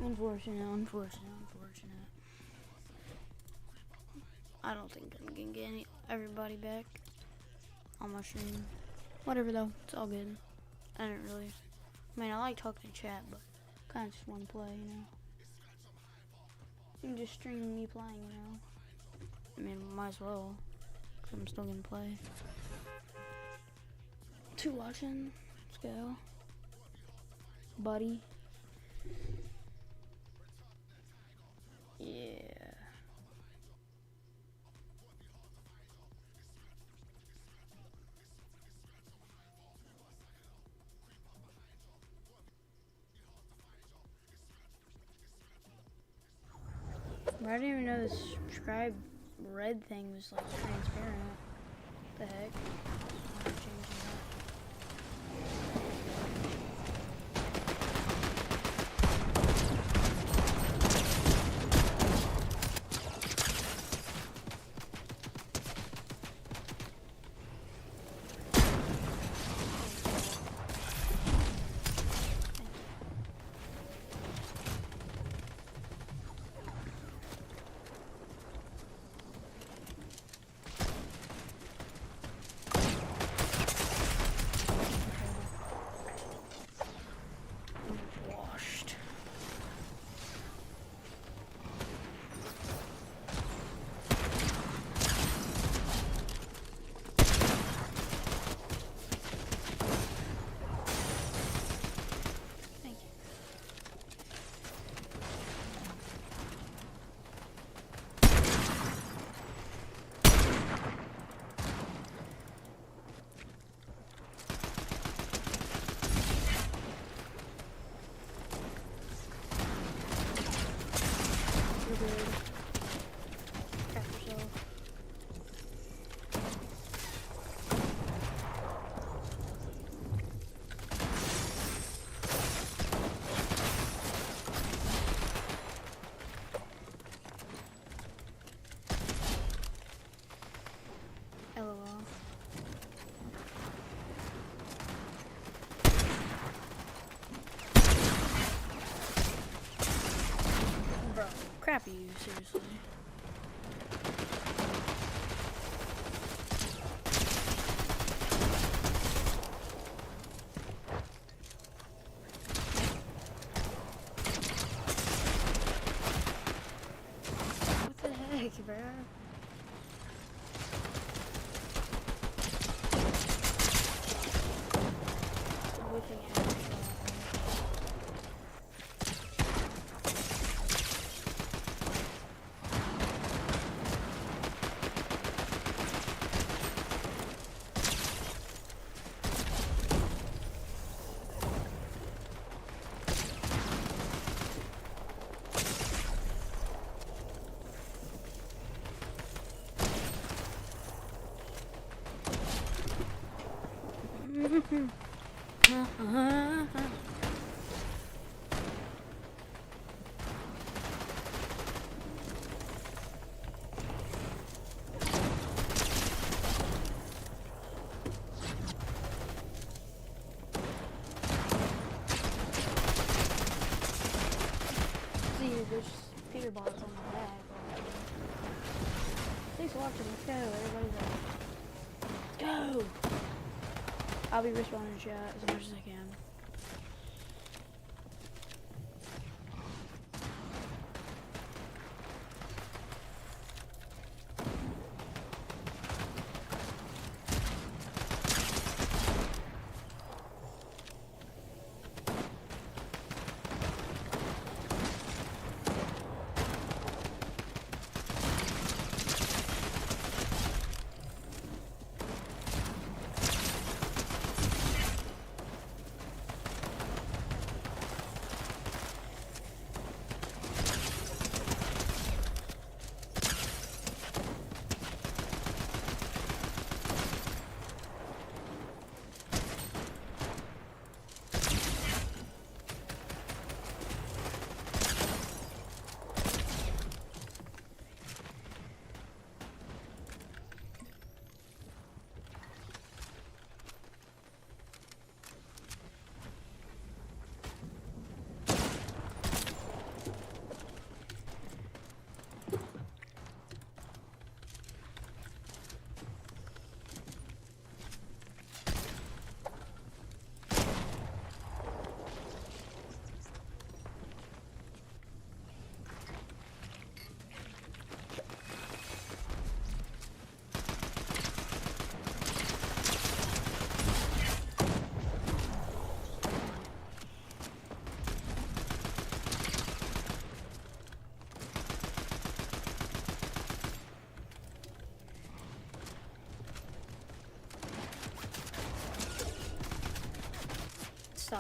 Unfortunate. I don't think I'm gonna get everybody back on my stream. Whatever though, it's all good. I mean, I like talking to chat, but kind of just want to play, you know. You can just stream me playing, you know. I mean, might as well, because I'm still gonna play. 2 watching, let's go. Buddy. Yeah. I didn't even know the subscribe red thing was like transparent. What the heck? I'm not changing that. Washed. Thank you. You're good. Trap yourself. LOL. Bro, crap you, seriously. What the heck, bro? Whipping out. See, there's Peter bots on the back. Thanks for watching. Let's go. Everybody's like, let's go. I'll be responding to chat as much as I can.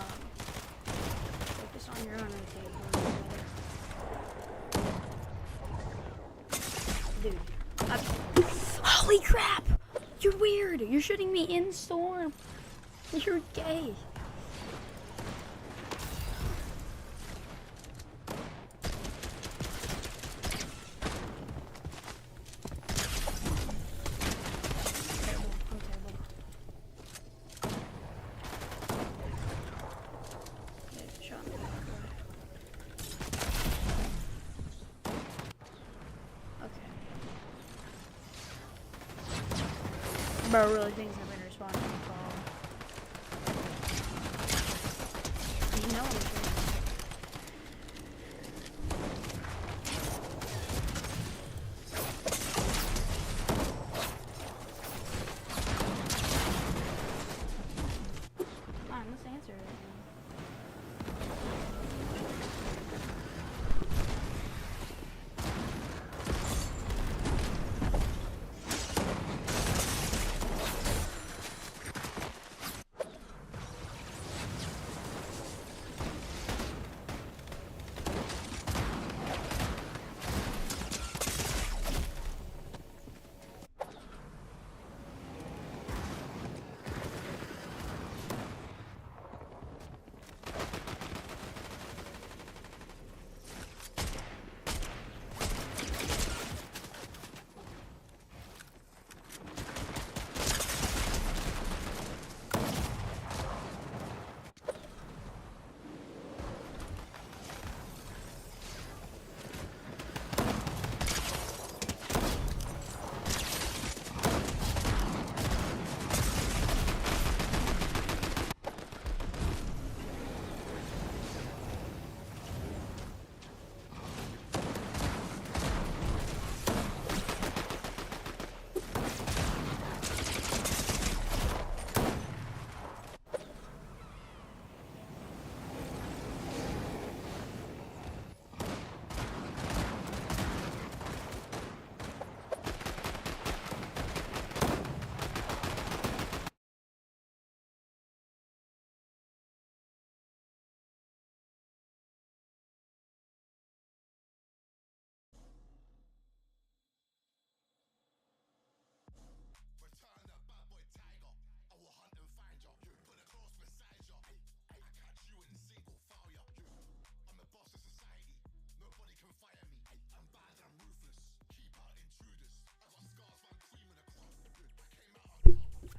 focus on your own table. Dude. Holy crap! You're weird! You're shooting me in storm! You're gay! Bro really thinks I'm gonna respond to the call. You know I'm sure. Come on, let's answer it.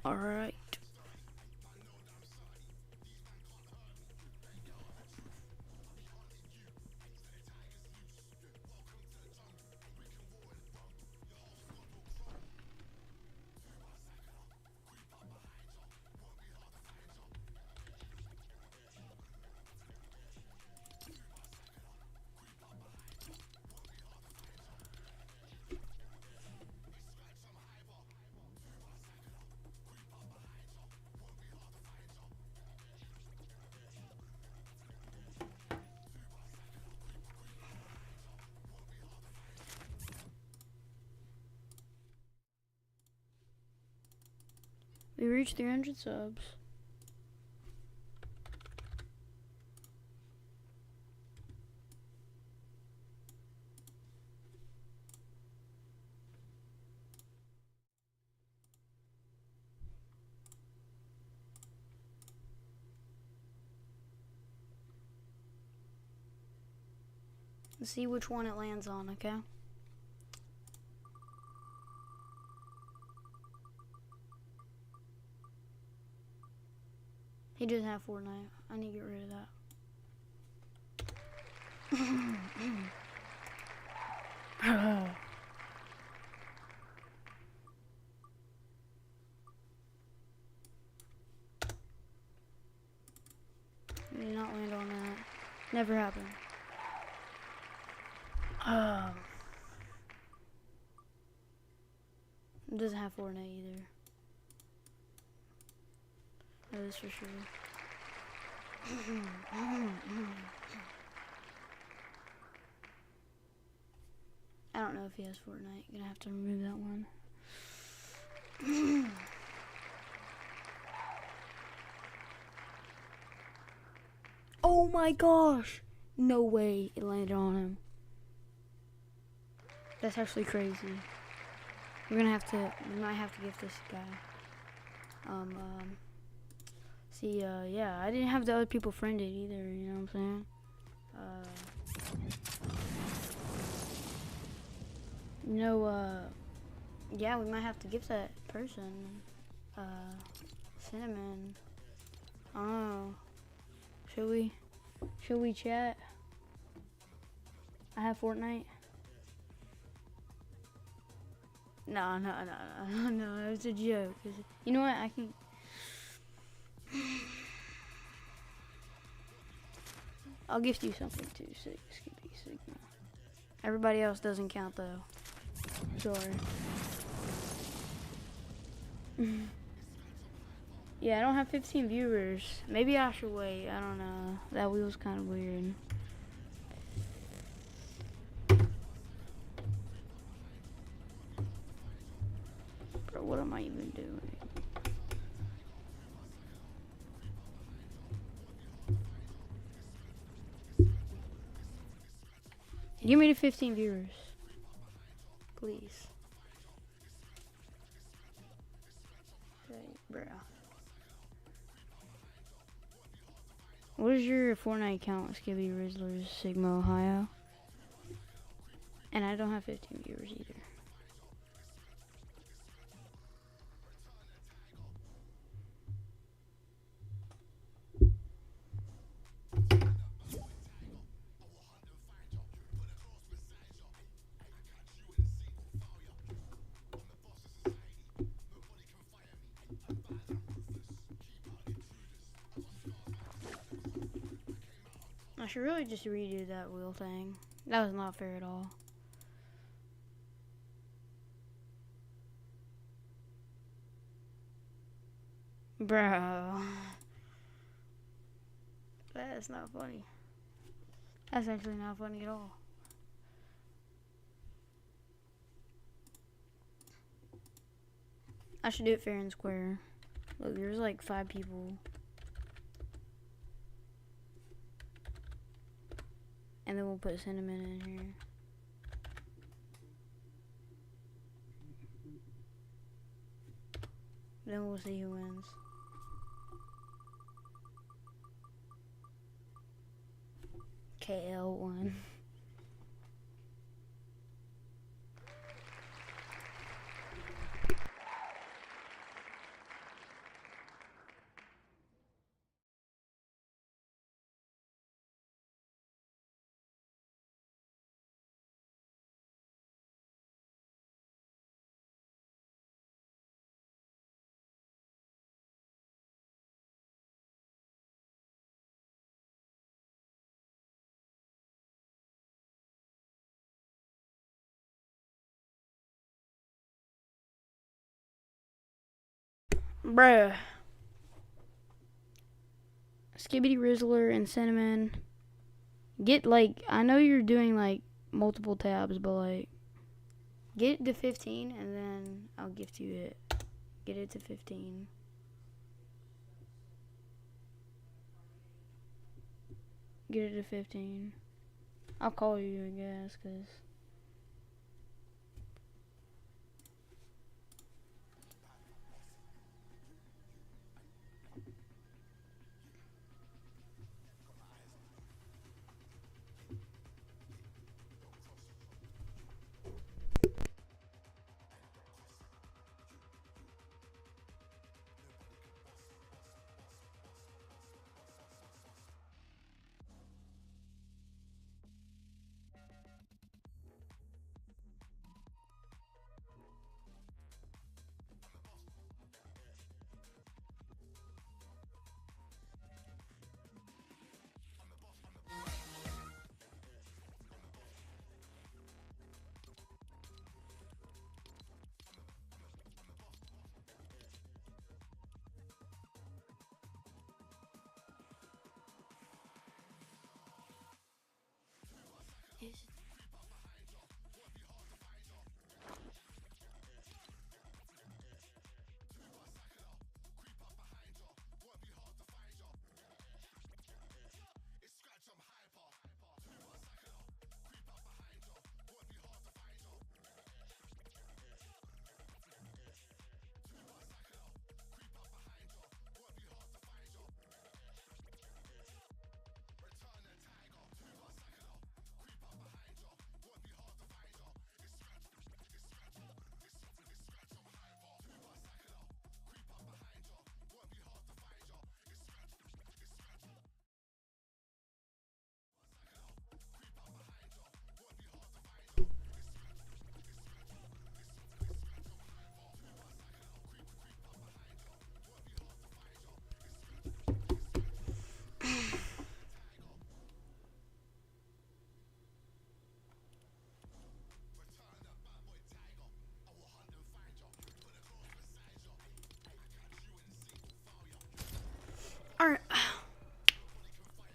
Alright. We reached 300 subs. Let's see which one it lands on, okay? He doesn't have Fortnite. I need to get rid of that. He did not land on that. Never happened. It doesn't have Fortnite either. That is for sure. I don't know if he has Fortnite. Gonna have to remove that one. Oh my gosh! No way it landed on him. That's actually crazy. We might have to give this guy. Yeah, I didn't have the other people friended either, you know what I'm saying? Yeah, we might have to give that person, cinnamon. I don't know. Should we? Should we chat? I have Fortnite. No, it's a joke. You know what? I can. I'll gift you something too. Skippy Sigma. Everybody else doesn't count though. Sorry. Yeah, I don't have 15 viewers. Maybe I should wait. I don't know. That wheel's kind of weird. Bro, what am I even doing? Give me the 15 viewers. Please. Okay, bro. What is your Fortnite account, Skibby Rizzlers, Sigma, Ohio? And I don't have 15 viewers either. I should really just redo that wheel thing. That was not fair at all. Bro. That's not funny. That's actually not funny at all. I should do it fair and square. Look, there's like 5 people. And then we'll put cinnamon in here. Then we'll see who wins. KL won. Bruh. Skibbity Rizzler and cinnamon. Get like, I know you're doing like multiple tabs, but like, get it to 15 and then I'll gift you it. Get it to 15. Get it to 15. I'll call you, I guess, cause.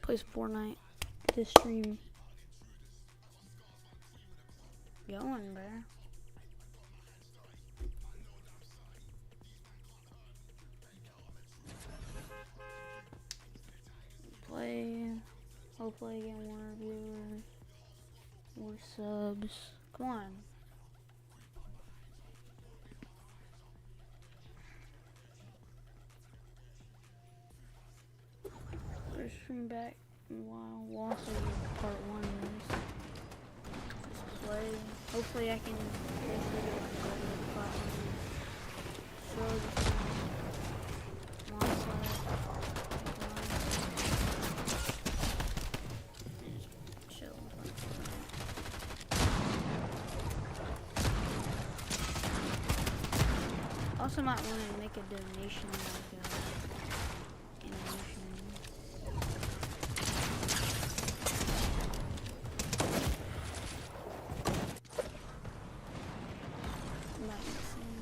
Play some Fortnite. This stream going, bro. Play. Hopefully get more viewers, more subs. Come on. First stream back in a while. We'll also get part 1 of this. Just play. Hopefully I can get rid of my show this also might want to make a donation like animation. Might be soon.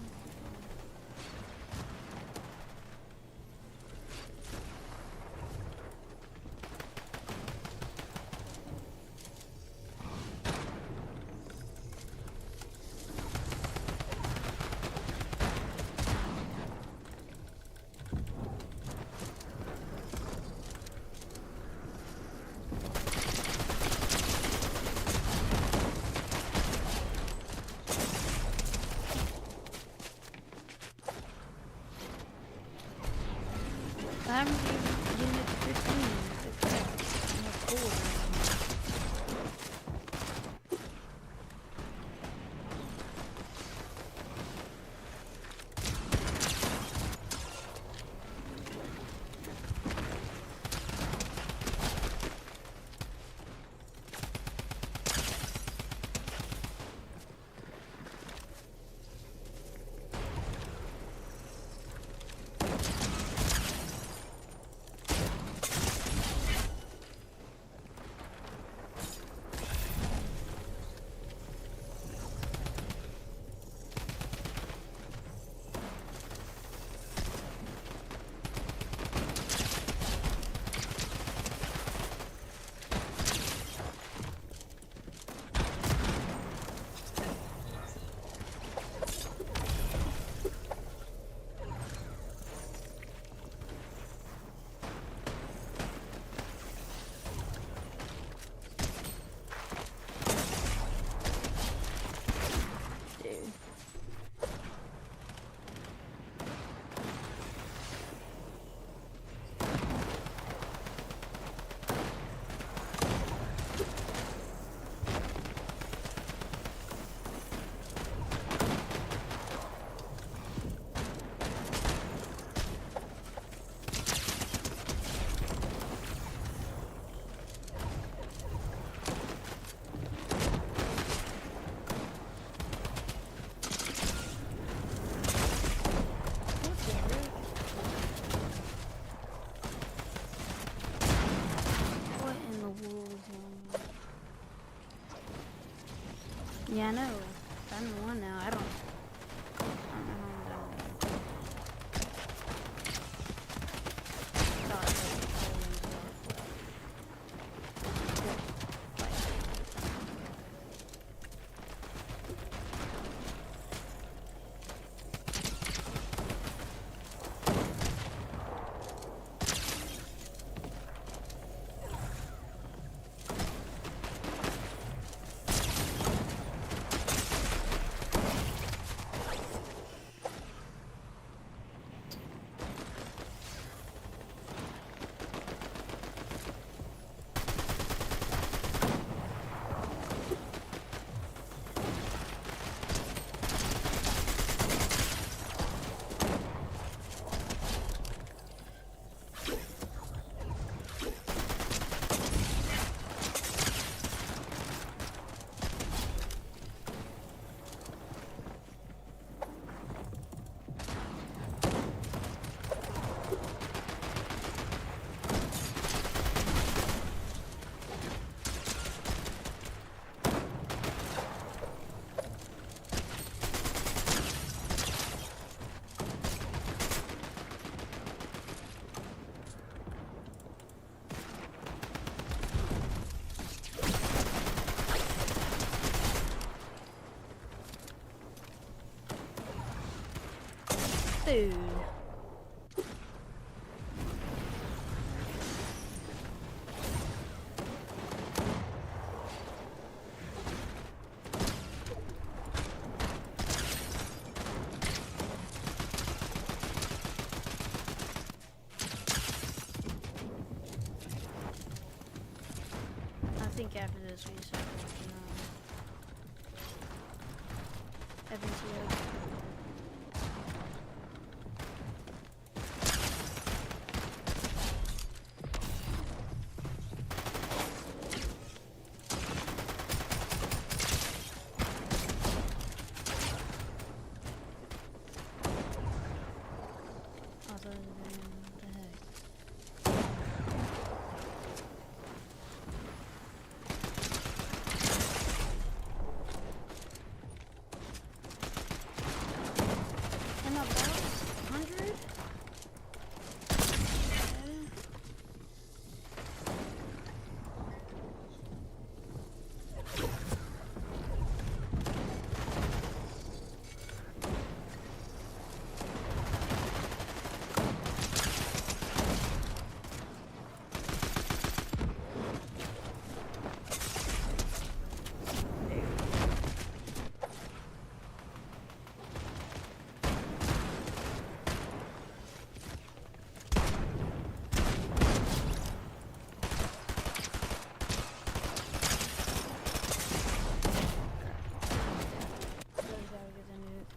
I haven't even unit 15. It's like, yeah, I know. I'm the one now. I don't know how I'm done. food. I think after this we start watching FNCS. Other than the heck. And about 100?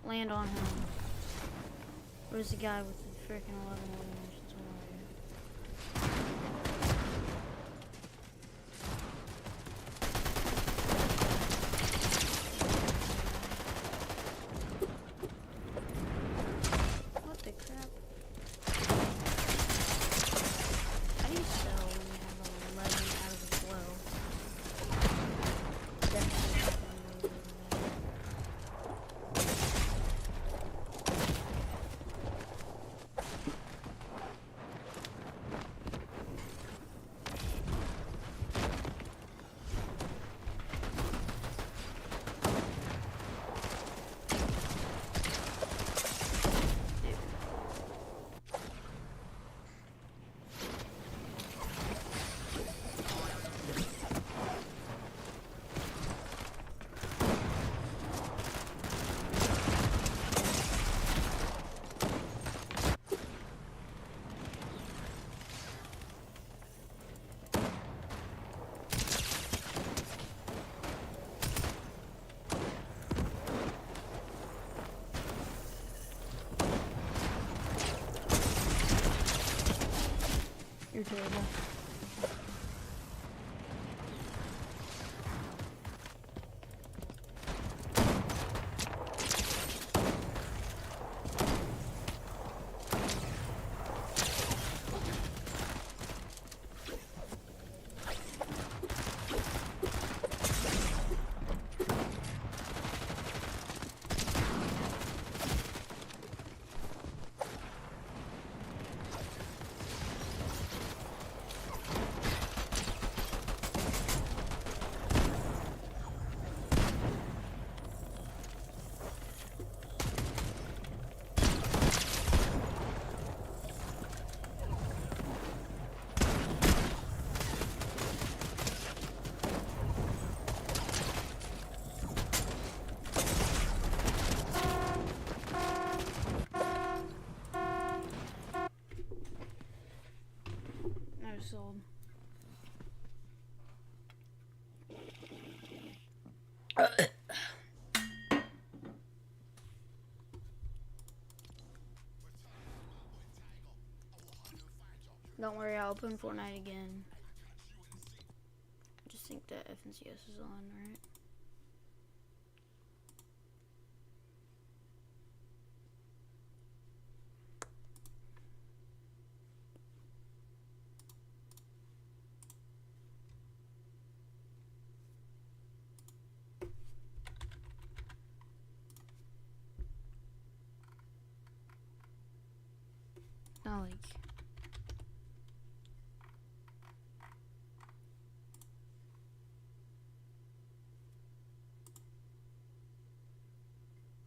Land on him. Where's the guy with the freaking 11 eliminations What the crap? How do you sell when you have 11 out of the 12? Definitely not gonna move over there. You're terrible. Sold. Don't worry, I'll open Fortnite again. I just think that FNCS is on, right? Not like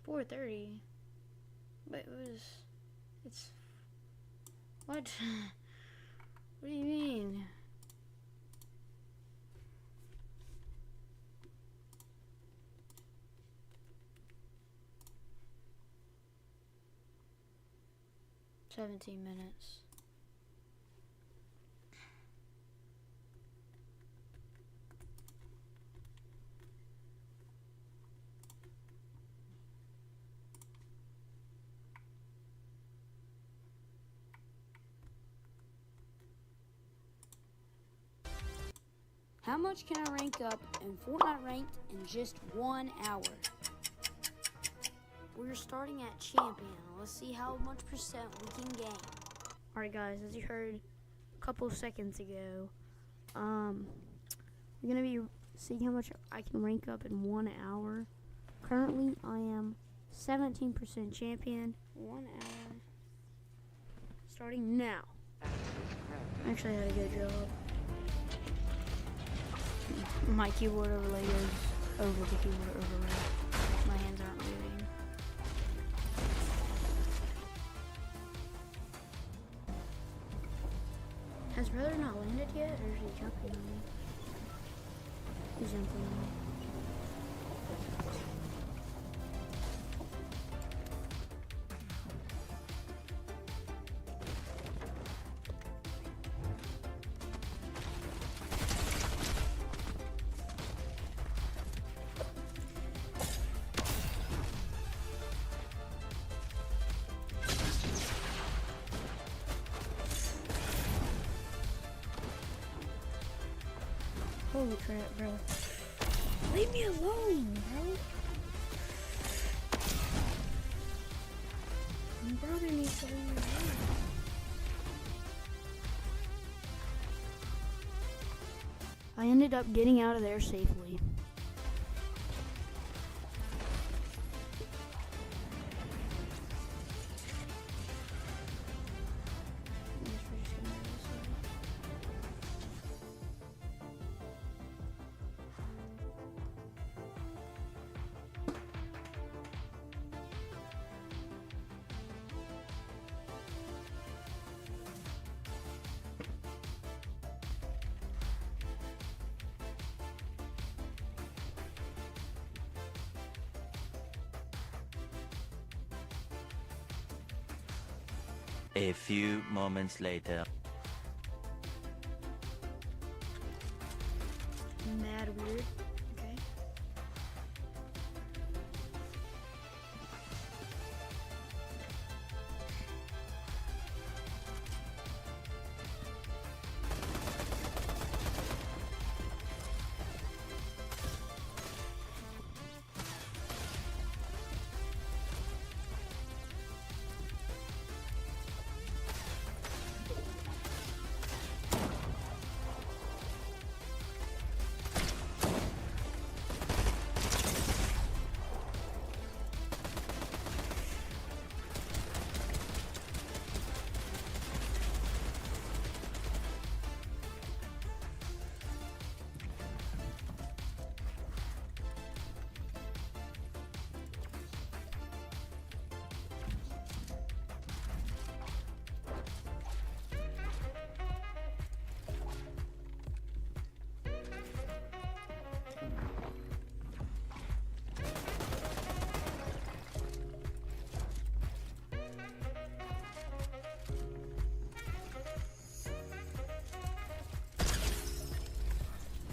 4:30, but it was It's... What? What do you mean? "17 minutes. How much can I rank up in Fortnite ranked in just 1 hour? We're starting at champion. Let's see how much percent we can gain. Alright guys, as you heard a couple of seconds ago, we're gonna be seeing how much I can rank up in 1 hour. Currently I am 17% champion. 1 hour. Starting now. Actually I had a good job. My keyboard overlay goes over the keyboard overlay. My hands aren't moving. Has brother not landed yet, or is he jumping on me? He's jumping on me. Holy crap, bro. Leave me alone, bro. My brother needs to leave me alone. I ended up getting out of there safely. A few moments later. Mad weird. Okay.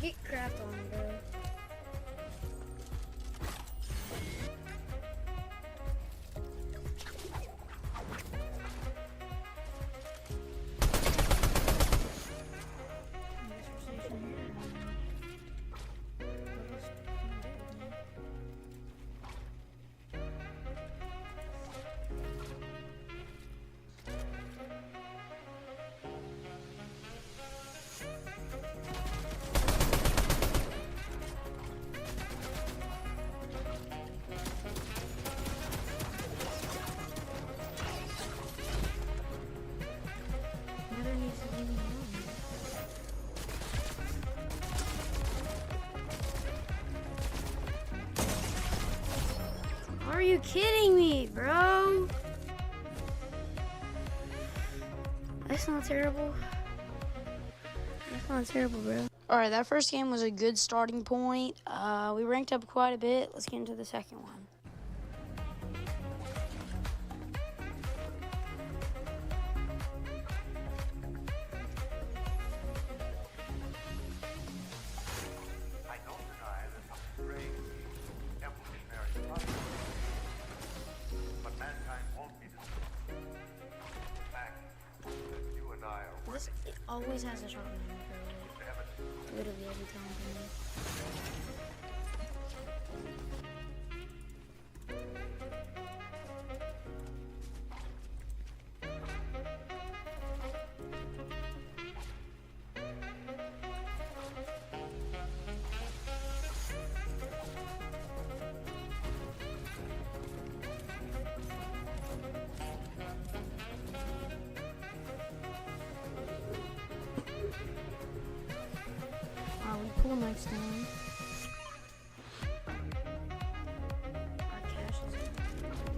Get crapped on, bro. Are you kidding me, bro? That's not terrible. That's not terrible, bro. Alright, that first game was a good starting point. We ranked up quite a bit. Let's get into the second one. I don't deny there's some strange evolutionary process, but mankind won't be destroyed. The fact that you and I are This working it always has a shotgun. is evidence. Literally every time for me. We pull next time. Our cash is still fine.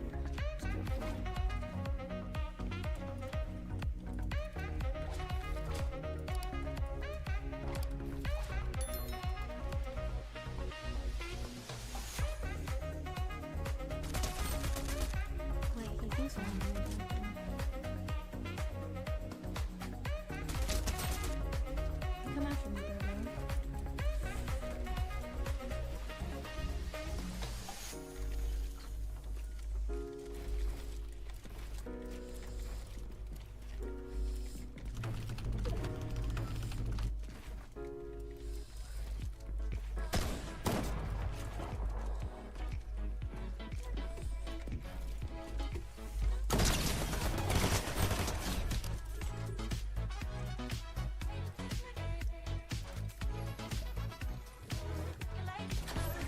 Wait, he thinks I'm gonna do that. Come after me, bro.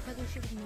I think she would know.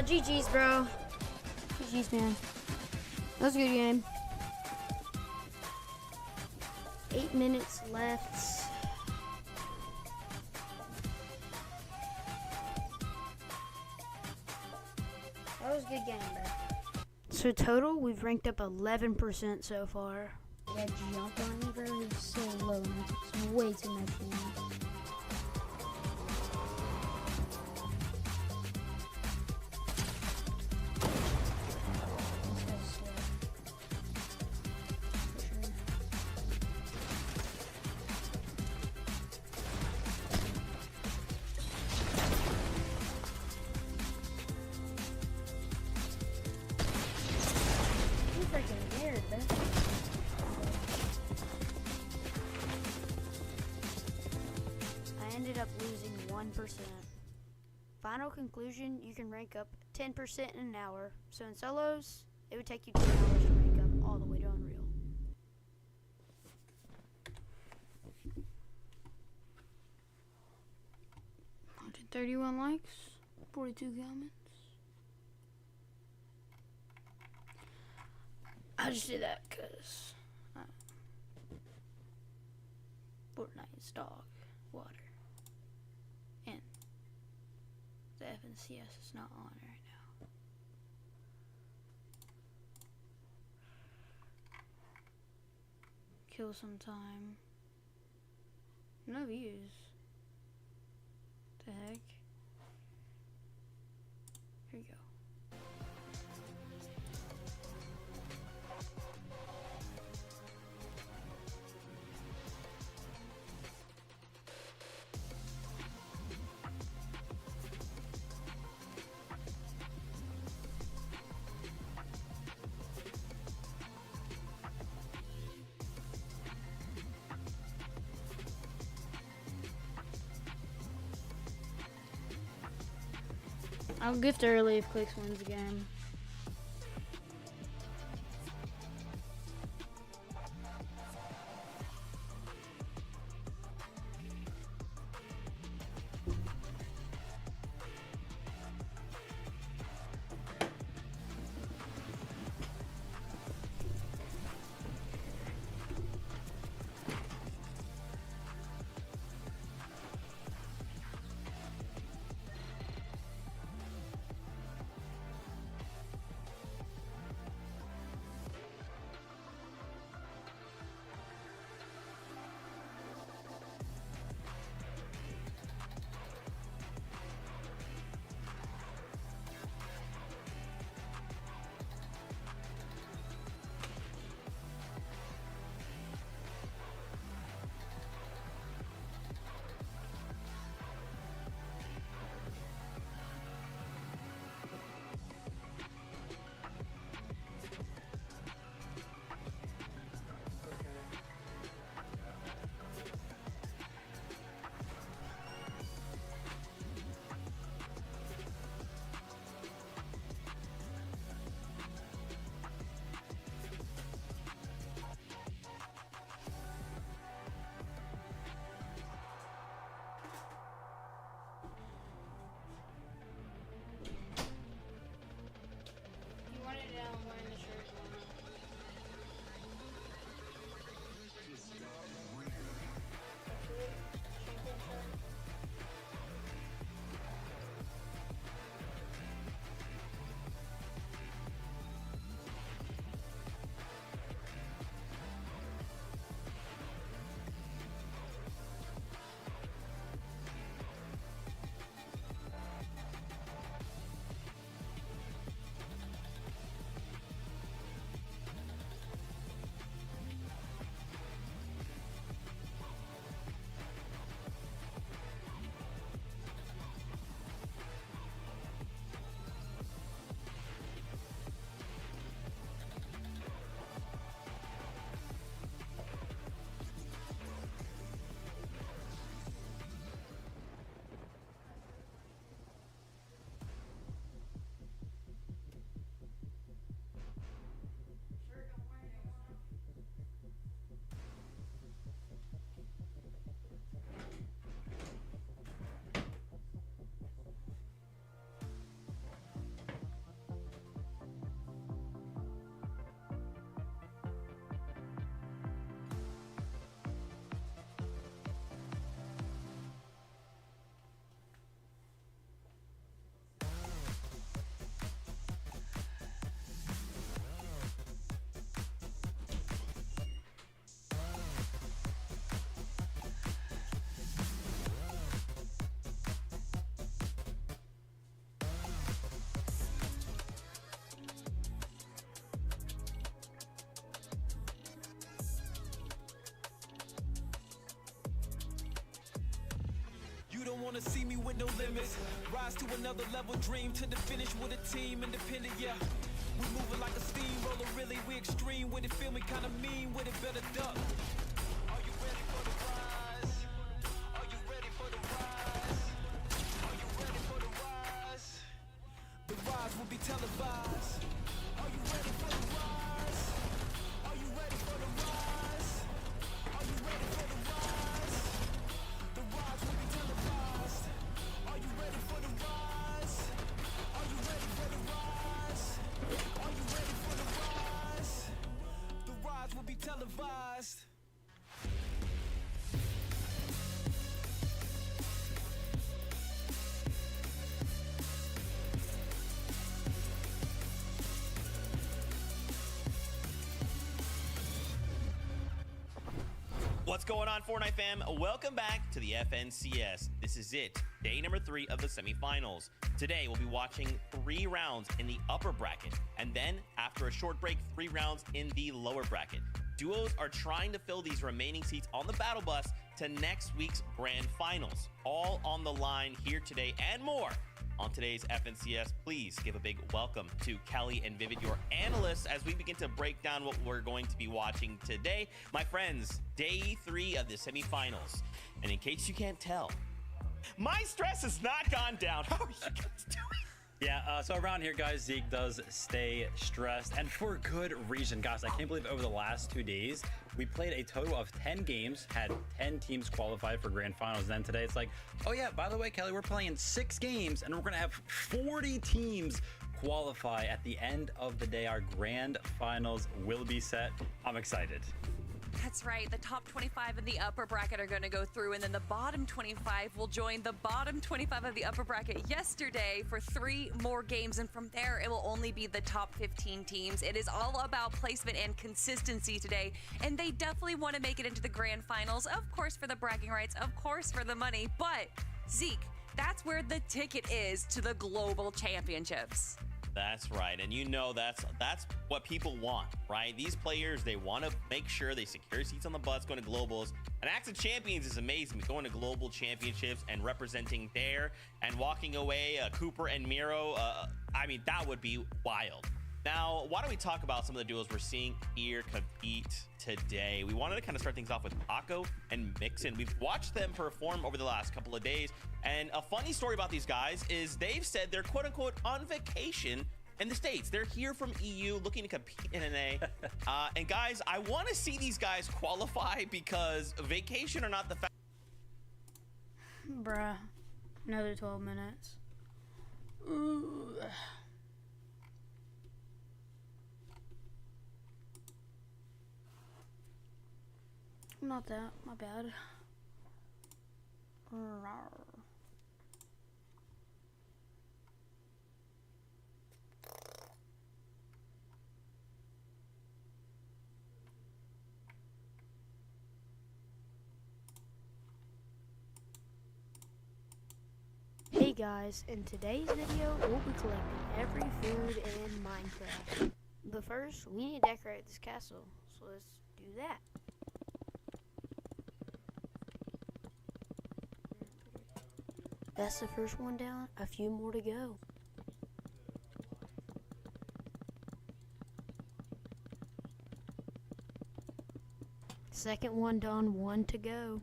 GG's, bro. GG's, man. That was a good game. 8 minutes left. That was a good game, bro. So total, we've ranked up 11% so far. That jump on me, bro, is so low. It's way too much damage. ended up losing 1%. Final conclusion, you can rank up 10% in an hour. So in solos, it would take you 10 hours to rank up all the way to Unreal. Did 31 likes, 42 comments. I just did that because Fortnite's dog, water, and the FNCS is not on right now. Kill some time. No views. The heck? Here you go. I'll gift early if Clicks wins again. Don't wanna see me with no limits. Rise to another level, dream to the finish with a team, independent, yeah. We moving like a steamroller, really, we extreme with it, feel me kinda mean with it, better duck. Are you ready for the rise? Are you ready for the rise? nationally televised. What's going on, Fortnite fam? Welcome back to the FNCS. This is it, day number 3 of the semifinals. Today, we'll be watching 3 rounds in the upper bracket, and then, after a short break, 3 rounds in the lower bracket. Duos are trying to fill these remaining seats on the battle bus to next week's grand finals. All on the line here today and more. On today's FNCS, please give a big welcome to Kelly and Vivid, your analysts, as we begin to break down what we're going to be watching today. My friends, day 3 of the semifinals. And in case you can't tell, my stress has not gone down. How are you guys doing? Yeah, so around here, guys, Zeke does stay stressed, and for good reason. Guys, I can't believe over the last 2 days, we played a total of 10 games, had 10 teams qualified for grand finals, and then today it's like, oh yeah, by the way, Kelly, we're playing 6 games, and we're gonna have 40 teams qualify. At the end of the day, our grand finals will be set. I'm excited. That's right. The top 25 in the upper bracket are going to go through, and then the bottom 25 will join the bottom 25 of the upper bracket yesterday for 3 more games, and from there it will only be the top 15 teams. It is all about placement and consistency today, and they definitely want to make it into the grand finals, of course for the bragging rights, of course for the money, but Zeke, that's where the ticket is to the global championships. That's right, and you know that's what people want, right? These players, they want to make sure they secure seats on the bus going to globals. And Axe of Champions is amazing, going to global championships and representing there and walking away Cooper and Miro. I mean, that would be wild. Now, why don't we talk about some of the duos we're seeing here compete today? We wanted to kind of start things off with Paco and Mixon. We've watched them perform over the last couple of days, and a funny story about these guys is they've said they're quote-unquote on vacation in the States. They're here from EU looking to compete in NA. And guys, I want to see these guys qualify because vacation or not, the fact. Bruh, another 12 minutes. Ooh. Not that, my bad. Rawr. Hey guys, in today's video, we'll be collecting every food in Minecraft. But first, we need to decorate this castle, so let's do that. That's the first one down, a few more to go. Second one done, 1 to go.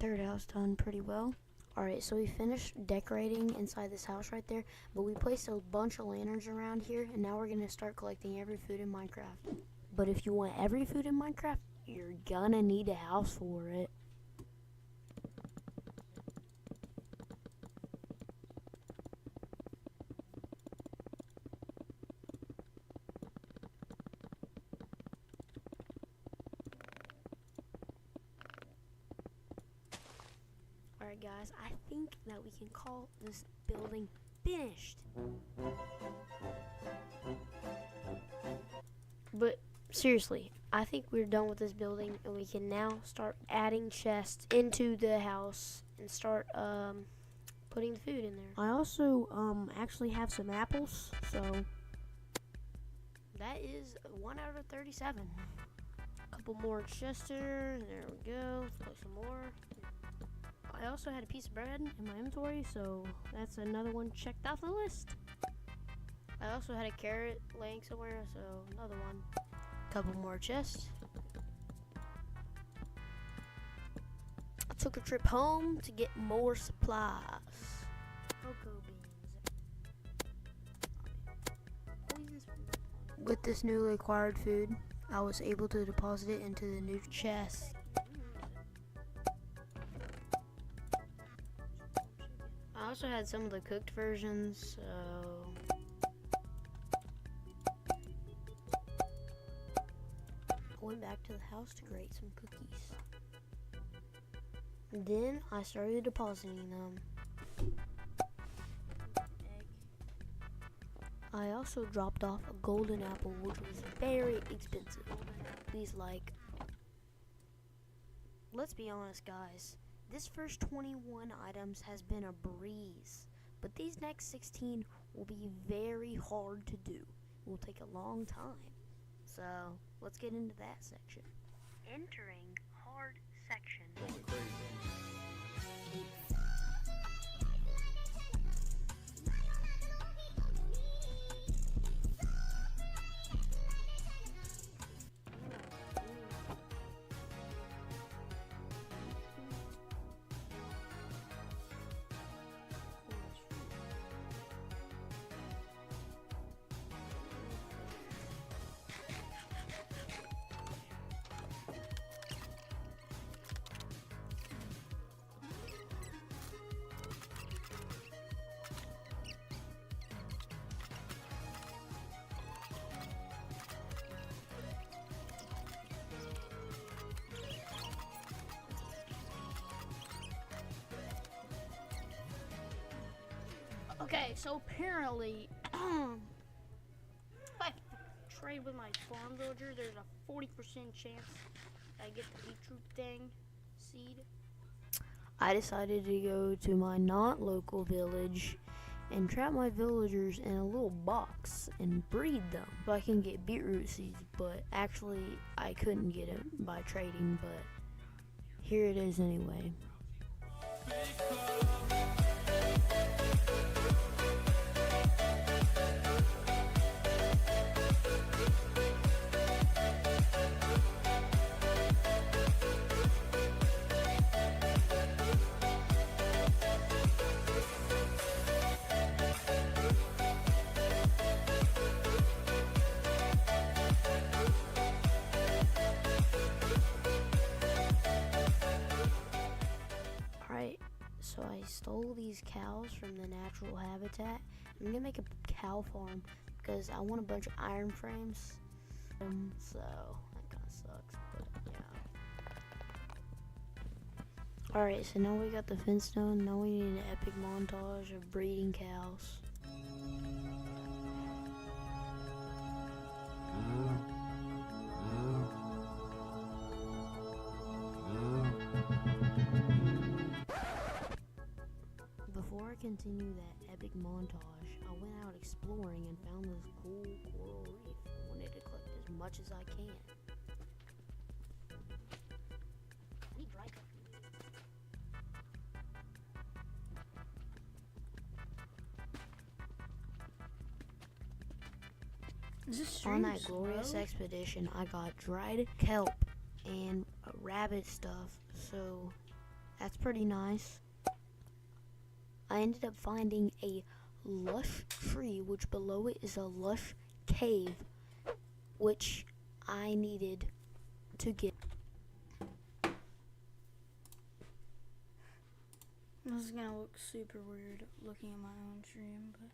Third house done pretty well. Alright, so we finished decorating inside this house right there, but we placed a bunch of lanterns around here, and now we're going to start collecting every food in Minecraft. But if you want every food in Minecraft, you're gonna need a house for it. Alright guys, I think that we can call this building finished. But seriously, I think we're done with this building, and we can now start adding chests into the house and start putting the food in there. I also actually have some apples, so that is 1 out of 37. A couple more Chester, there we go. Let's put some more. I also had a piece of bread in my inventory, so that's another one checked off the list. I also had a carrot laying somewhere, so another one. Couple more chests. I took a trip home to get more supplies. Cocoa beans. With this newly acquired food, I was able to deposit it into the new chest. I also had some of the cooked versions, so I went back to the house to grate some cookies. And then I started depositing them. I also dropped off a golden apple, which was very expensive. These, like, let's be honest, guys. This first 21 items has been a breeze, but these next 16 will be very hard to do. It will take a long time. So, let's get into that section. Entering hard section. Going crazy. Okay, so apparently, if I trade with my farm villager, there's a 40% chance I get the beetroot thing seed. I decided to go to my not local village and trap my villagers in a little box and breed them so I can get beetroot seeds, but actually I couldn't get it by trading, but here it is anyway. Alright, so I stole these cows from the natural habitat. I'm gonna make a cow farm because I want a bunch of iron frames. So that kind of sucks, but yeah. Alright, so now we got the fence done. Now we need an epic montage of breeding cows. Before I continue that epic montage, I went out exploring and found this cool coral reef. I wanted to collect as much as I can. I need dry coffee. On that glorious expedition, I got dried kelp and rabbit stuff, so that's pretty nice. I ended up finding a lush tree, which below it is a lush cave, which I needed to get. This is gonna look super weird looking at my own stream, but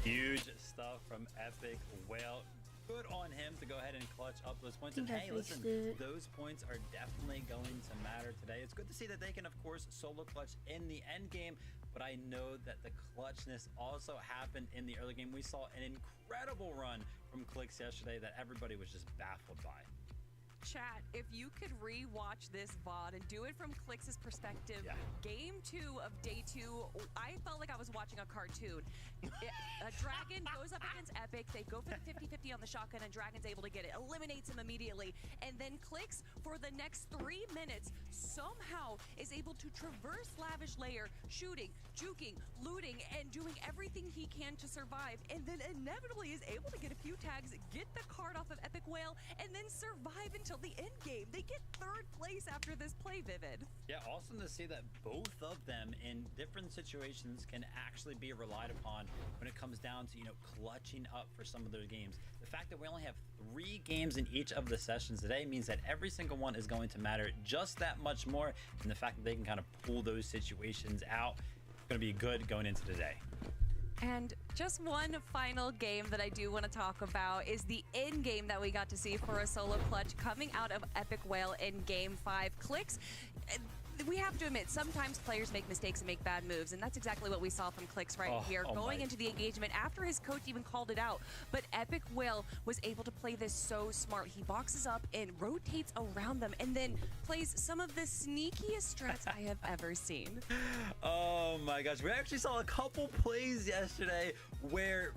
Huge stuff from Epic Whale. Good on him to go ahead and clutch up those points. And hey, listen, those points are definitely going to matter today. It's good to see that they can, of course, solo clutch in the end game, but I know that the clutchness also happened in the early game. We saw an incredible run from Clicks yesterday that everybody was just baffled by. Chat, if you could re-watch this VOD and do it from Clix's perspective, game 2 of day 2, I felt like I was watching a cartoon. A Dragon goes up against Epic, they go for the 50-50 on the shotgun, and Dragon's able to get it, eliminates him immediately, and then Clix, for the next 3 minutes, somehow is able to traverse Lavish Layer, shooting, juking, looting, and doing everything he can to survive, and then inevitably is able to get a few tags, get the card off of Epic Whale, and then survive until the end game. They get 3rd place after this play, Vivid. Yeah, awesome to see that both of them in different situations can actually be relied upon when it comes down to, clutching up for some of their games. The fact that we only have 3 games in each of the sessions today means that every single one is going to matter just that much more, and the fact that they can kind of pull those situations out is going to be good going into today. And just one final game that I do want to talk about is the end game that we got to see for a solo clutch coming out of Epic Whale in Game 5. Clix, we have to admit, sometimes players make mistakes and make bad moves, and that's exactly what we saw from Clix right here, going into the engagement after his coach even called it out. But Epic Whale was able to play this so smart. He boxes up and rotates around them and then plays some of the sneakiest strats I have ever seen. Oh my gosh, we actually saw a couple plays yesterday where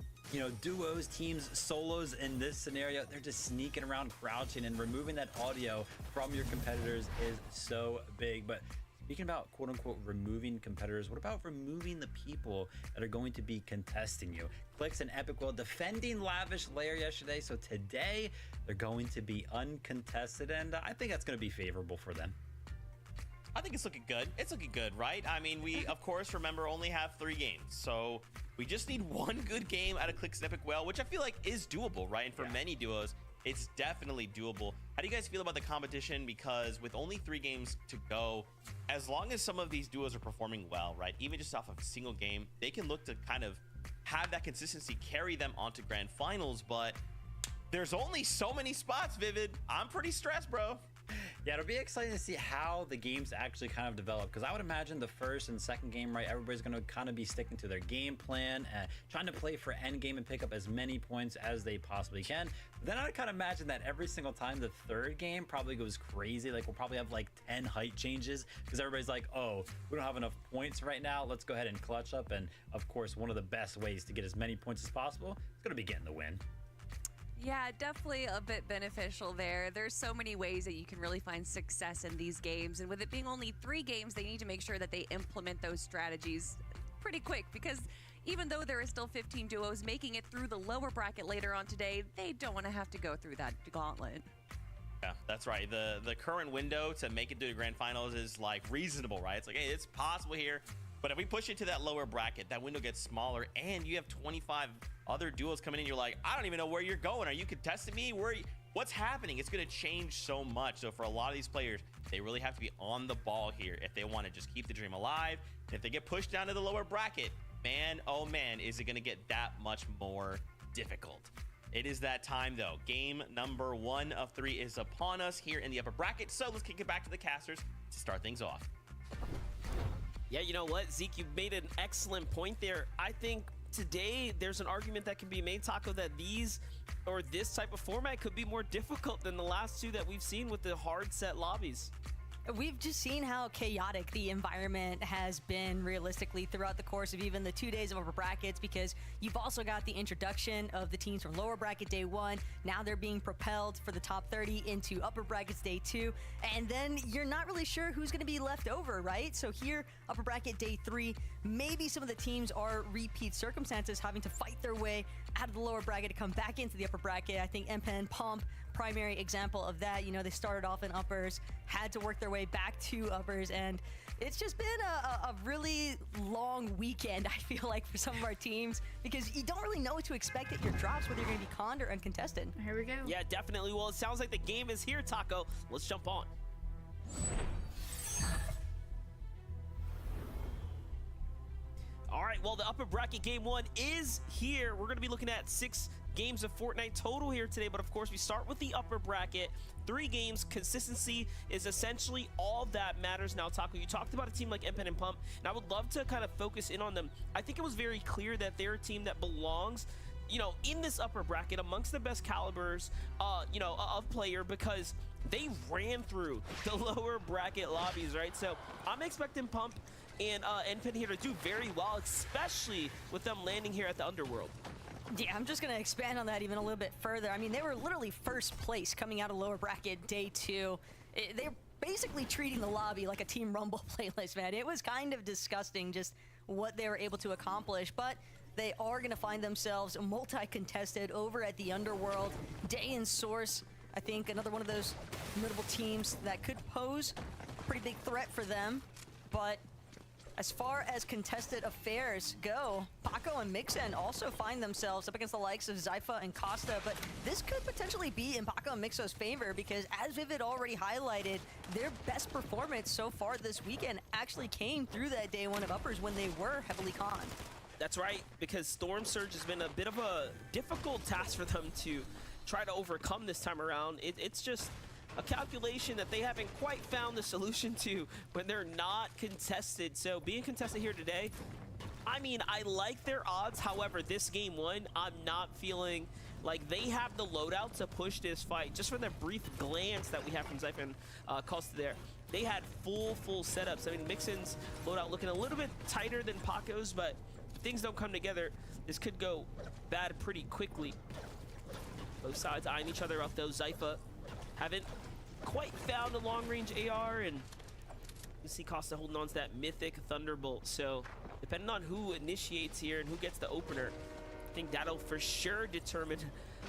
duos, teams, solos in this scenario, they're just sneaking around, crouching, and removing that audio from your competitors is so big. But speaking about quote unquote removing competitors, what about removing the people that are going to be contesting you? Clix and Epic Whale defending Lavish Layer yesterday, so today they're going to be uncontested, and I think that's going to be favorable for them. I think it's looking good. It's looking good, right? I mean, we, of course, remember, only have 3 games. So we just need 1 good game out of Clix and Epic Whale, which I feel like is doable, right? And for many duos, it's definitely doable. How do you guys feel about the competition? Because with only 3 games to go, as long as some of these duos are performing well, right? Even just off of a single game, they can look to kind of have that consistency carry them onto grand finals. But there's only so many spots, Vivid. I'm pretty stressed, bro. Yeah, it'll be exciting to see how the games actually kind of develop, because I would imagine the first and second game, right, everybody's going to kind of be sticking to their game plan and trying to play for end game and pick up as many points as they possibly can. But then I kind of imagine that every single time the third game probably goes crazy. Like, we'll probably have like 10 height changes because everybody's like, oh, we don't have enough points right now, let's go ahead and clutch up. And of course, one of the best ways to get as many points as possible is going to be getting the win. Yeah, definitely a bit beneficial there. There's so many ways that you can really find success in these games. And with it being only 3 games, they need to make sure that they implement those strategies pretty quick, because even though there are still 15 duos making it through the lower bracket later on today, they don't want to have to go through that gauntlet. Yeah, that's right. The current window to make it to the grand finals is like reasonable, right? It's like, hey, it's possible here. But if we push it to that lower bracket, that window gets smaller, and you have 25 other duos coming in. You're like, I don't even know where you're going. Are you contesting me? What's happening? It's going to change so much. So for a lot of these players, they really have to be on the ball here if they want to just keep the dream alive. And if they get pushed down to the lower bracket, man, oh man, is it going to get that much more difficult. It is that time, though. Game number 1 of 3 is upon us here in the upper bracket. So let's kick it back to the casters to start things off. Yeah, you know what, Zeke, you made an excellent point there. I think today there's an argument that can be made, Taco, that this type of format could be more difficult than the last 2 that we've seen with the hard set lobbies. We've just seen how chaotic the environment has been realistically throughout the course of even the 2 days of upper brackets, because you've also got the introduction of the teams from lower bracket day 1. Now they're being propelled for the top 30 into upper brackets day 2. And then you're not really sure who's going to be left over, right? So here, upper bracket day 3, maybe some of the teams are repeat circumstances, having to fight their way out of the lower bracket to come back into the upper bracket. I think MPen, Pump, primary example of that. You know, they started off in uppers, had to work their way back to uppers, and it's just been a really long weekend, I feel like, for some of our teams, because you don't really know what to expect at your drops, whether you're going to be conned or uncontested. Here we go. Yeah, definitely. Well, it sounds like the game is here, Taco. Let's jump on. All right, well, the upper bracket game 1 is here. We're going to be looking at 6 games of Fortnite total here today, but of course we start with the upper bracket. 3 games. Consistency is essentially all that matters now. Taco, you talked about a team like MPen and Pump, and I would love to kind of focus in on them. I think it was very clear that they're a team that belongs, you know, in this upper bracket amongst the best calibers, you know, of player, because they ran through the lower bracket lobbies, right? So I'm expecting Pump and NPen here to do very well, especially with them landing here at the Underworld. Yeah, I'm just going to expand on that even a little bit further. I mean, they were literally first place coming out of lower bracket day 2. They're basically treating the lobby like a Team Rumble playlist, man. It was kind of disgusting just what they were able to accomplish, but they are going to find themselves multi-contested over at the Underworld. Day and Source, I think another one of those notable teams that could pose a pretty big threat for them. But as far as contested affairs go, Paco and Mixen also find themselves up against the likes of Zypha and Costa, but this could potentially be in Paco and Mixo's favor because, as Vivid already highlighted, their best performance so far this weekend actually came through that day 1 of uppers when they were heavily conned. That's right, because Storm Surge has been a bit of a difficult task for them to try to overcome this time around. It's just a calculation that they haven't quite found the solution to when they're not contested. So being contested here today, I mean, I like their odds. However, this game 1, I'm not feeling like they have the loadout to push this fight. Just from the brief glance that we have from Zypha and Costa there, they had full setups. I mean, Mixen's loadout looking a little bit tighter than Paco's, but if things don't come together, this could go bad pretty quickly. Both sides eyeing each other up though. Zypha haven't quite found a long-range AR, and you see Costa holding on to that mythic Thunderbolt. So depending on who initiates here and who gets the opener, I think that'll for sure determine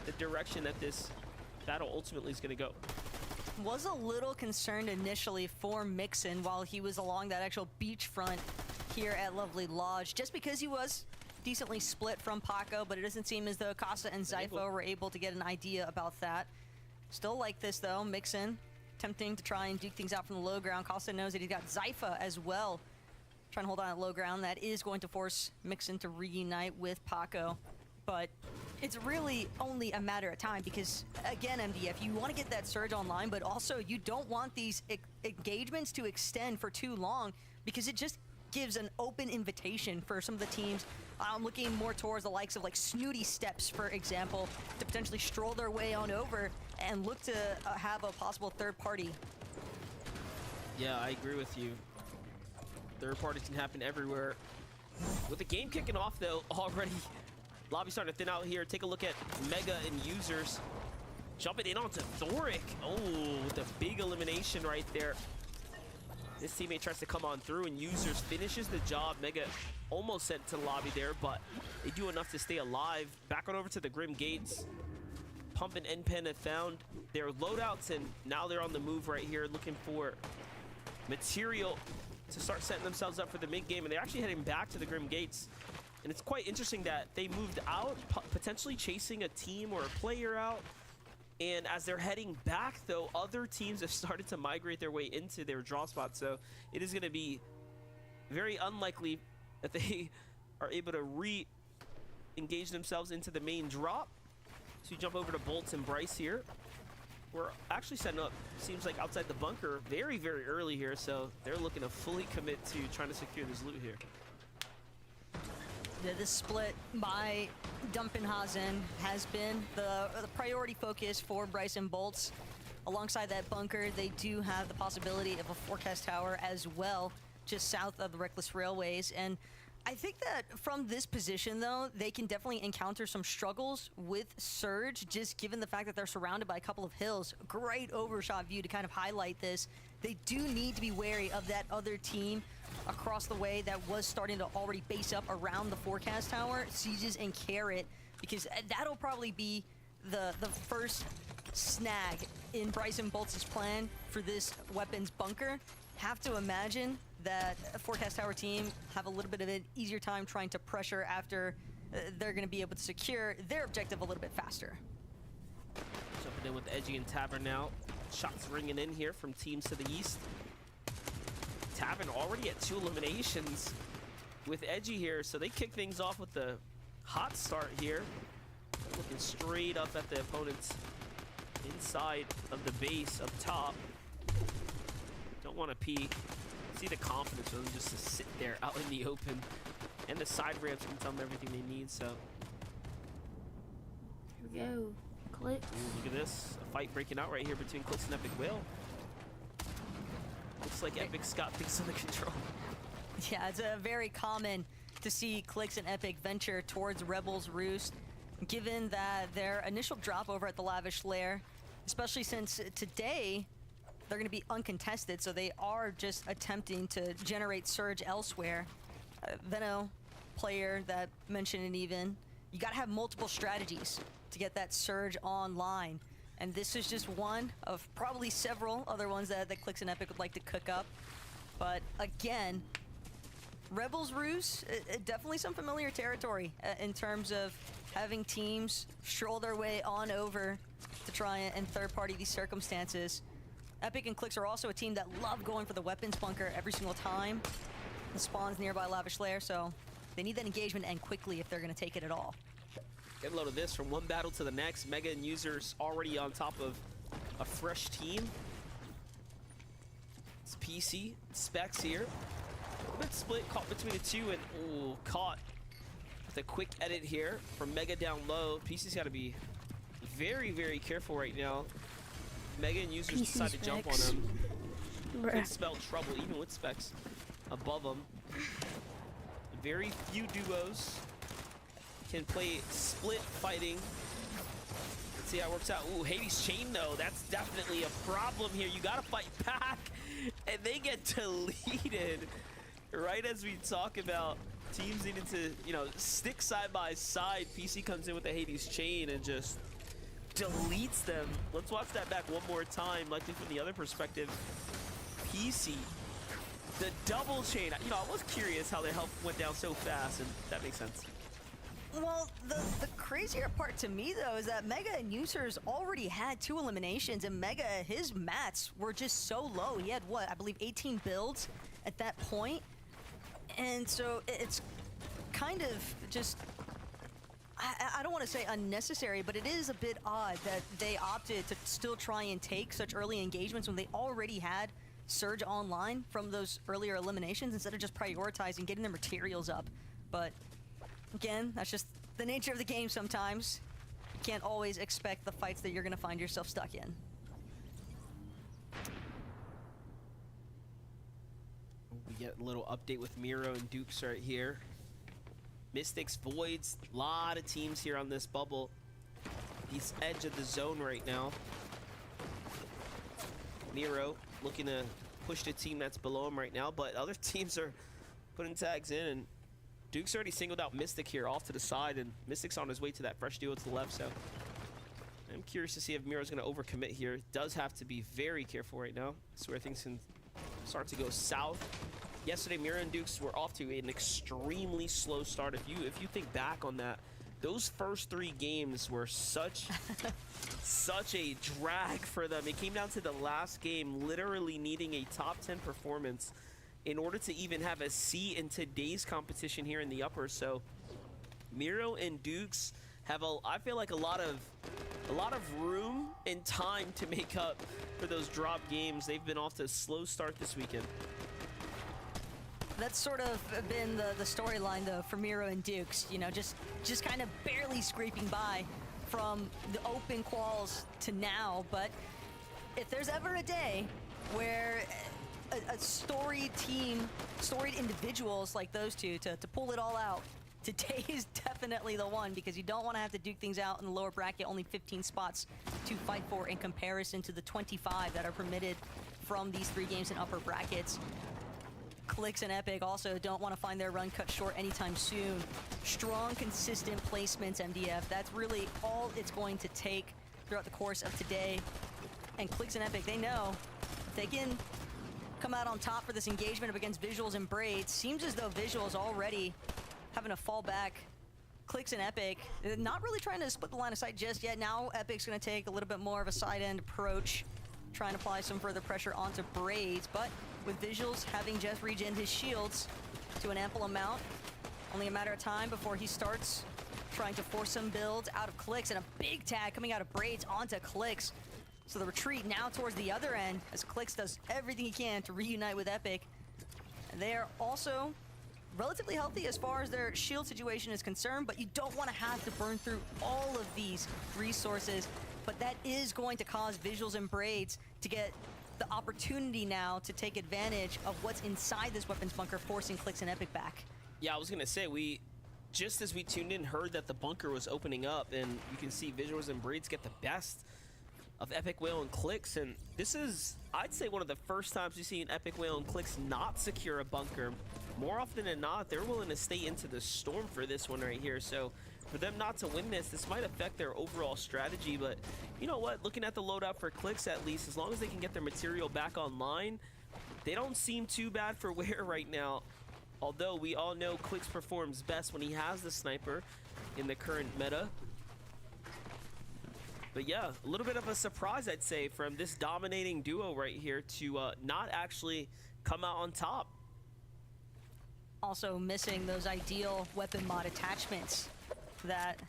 the direction that this battle ultimately is going to go. Was a little concerned initially for Mixen while he was along that actual beachfront here at Lovely Lodge, just because he was decently split from Paco, but it doesn't seem as though Costa and Zypha were able to get an idea about that. Still like this though, Mixen attempting to try and duke things out from the low ground. Costa knows that he's got Zypha as well, trying to hold on at low ground. That is going to force Mixen to reunite with Paco, but it's really only a matter of time because, again, MDF, you want to get that surge online, but also you don't want these engagements to extend for too long because it just gives an open invitation for some of the teams. I'm looking more towards the likes of like Snooty Steps, for example, to potentially stroll their way on over and look to have a possible third party. Yeah, I agree with you. Third parties can happen everywhere. With the game kicking off though, already lobby starting to thin out here. Take a look at Mega and Users jumping in onto Thoric. Oh, with a big elimination right there. This teammate tries to come on through and Users finishes the job. Mega almost sent to the lobby there, but they do enough to stay alive. Back on over to the Grim Gates. Pump and NPen have found their loadouts, and now they're on the move right here looking for material to start setting themselves up for the mid game, and they're actually heading back to the Grim Gates. And it's quite interesting that they moved out, potentially chasing a team or a player out. And as they're heading back, though, other teams have started to migrate their way into their draw spot. So it is going to be very unlikely that they are able to re-engage themselves into the main drop. So you jump over to Bolts and Bryce here. We're actually setting up, seems like outside the bunker very early here. So they're looking to fully commit to trying to secure this loot here. The split by Dumpenhausen has been the priority focus for Bryce and Bolts. Alongside that bunker, they do have the possibility of a forecast tower as well, just south of the Reckless Railways. And I think that from this position, though, they can definitely encounter some struggles with Surge, just given the fact that they're surrounded by a couple of hills. Great overshot view to kind of highlight this. They do need to be wary of that other team across the way that was starting to already base up around the forecast tower, Sieges and Carrot, because that'll probably be the first snag in Bryson Bolts' plan for this weapons bunker. Have to imagine that a forecast tower team have a little bit of an easier time trying to pressure after they're going to be able to secure their objective a little bit faster. Jumping in with Edgy and Tavern now. Shots ringing in here from teams to the east. Tavern already at 2 eliminations with Edgy here, so they kick things off with the hot start here. Looking straight up at the opponent's inside of the base up top. Don't want to pee. See the confidence of them just to sit there out in the open. And the side ramps can tell them everything they need, so. Here we go. Click. Ooh, look at this. A fight breaking out right here between Clix and Epic Whale. Looks like Epic's got things under control. Yeah, it's very common to see Clix and Epic venture towards Rebels Roost, given that their initial drop over at the Lavish Lair, especially since today they're going to be uncontested, so they are just attempting to generate surge elsewhere. Veno, player that mentioned it even, you got to have multiple strategies to get that surge online. And this is just one of probably several other ones that Clix and Epic would like to cook up. But again, Rebels Roost, definitely some familiar territory in terms of having teams stroll their way on over to try and third-party these circumstances. Epic and Clix are also a team that love going for the weapons bunker every single time it spawns nearby Lavish Lair, so they need that engagement to end quickly if they're going to take it at all. Get a load of this from one battle to the next. Mega and Users already on top of a fresh team. It's PC, Specs here. A little bit split, caught between the two, and caught with a quick edit here from Mega down low. PC's got to be very, very careful right now. Mega and Users decide to jump on him. Could spell trouble even with Specs above him. Very few duos can play split fighting. Let's see how it works out. Ooh, Hades Chain though, that's definitely a problem here. You gotta fight back, and they get deleted right as we talk about teams needing to, you know, stick side by side. PC comes in with the Hades Chain and just deletes them. Let's watch that back one more time, likely from the other perspective. PC, the double chain. You know, I was curious how their health went down so fast, and that makes sense. Well, the crazier part to me, though, is that Mega and Users already had 2 eliminations, and Mega, his mats were just so low. He had, what, I believe 18 builds at that point. And so it's kind of just, I don't want to say unnecessary, but it is a bit odd that they opted to still try and take such early engagements when they already had Surge online from those earlier eliminations instead of just prioritizing getting their materials up. But again, that's just the nature of the game sometimes. You can't always expect the fights that you're going to find yourself stuck in. We get a little update with Miro and Dukes right here. Mystics, Voids, a lot of teams here on this bubble. He's edge of the zone right now. Miro looking to push the team that's below him right now, but other teams are putting tags in, and Duke's already singled out Mystic here off to the side, and Mystic's on his way to that fresh duo to the left, so I'm curious to see if Miro's going to overcommit here. Does have to be very careful right now. That's where things can start to go south. Yesterday, Miro and Dukes were off to an extremely slow start. If you think back on that, those first 3 games were such a drag for them. It came down to the last game literally needing a top 10 performance in order to even have a seat in today's competition here in the upper. So Miro and Dukes have I feel like a lot of room and time to make up for those drop games. They've been off to a slow start this weekend. That's sort of been the storyline, though, for Miro and Dukes. You know, just kind of barely scraping by from the open quals to now. But if there's ever a day where a storied team, storied individuals like those two to pull it all out, today is definitely the one, because you don't want to have to duke things out in the lower bracket. Only 15 spots to fight for in comparison to the 25 that are permitted from these 3 games in upper brackets. Clix and Epic also don't want to find their run cut short anytime soon. Strong, consistent placements, MDF. That's really all it's going to take throughout the course of today. And Clix and Epic, they know if they can come out on top for this engagement up against Visuals and Braids. Seems as though Visuals already having to fall back. Clix and Epic, not really trying to split the line of sight just yet. Now Epic's going to take a little bit more of a side-end approach, trying to apply some further pressure onto Braids, but with Visuals having just regened his shields to an ample amount, only a matter of time before he starts trying to force some builds out of Clix, and a big tag coming out of Braids onto Clix. So the retreat now towards the other end as Clix does everything he can to reunite with Epic. And they are also relatively healthy as far as their shield situation is concerned, but you don't want to have to burn through all of these resources. But that is going to cause Visuals and Braids to get the opportunity now to take advantage of what's inside this weapons bunker, forcing Clix and Epic back. Yeah, I was gonna say, just as we tuned in, heard that the bunker was opening up, and you can see Visuals and Braids get the best of Epic Whale and Clix, and this is, I'd say, one of the first times we've seen Epic Whale and Clix not secure a bunker. More often than not, they're willing to stay into the storm for this one right here, so for them not to win this might affect their overall strategy, but you know what, looking at the loadout for Clix, at least, as long as they can get their material back online, they don't seem too bad for wear right now. Although we all know Clix performs best when he has the sniper in the current meta. But yeah, a little bit of a surprise, I'd say, from this dominating duo right here to not actually come out on top. Also missing those ideal weapon mod attachments that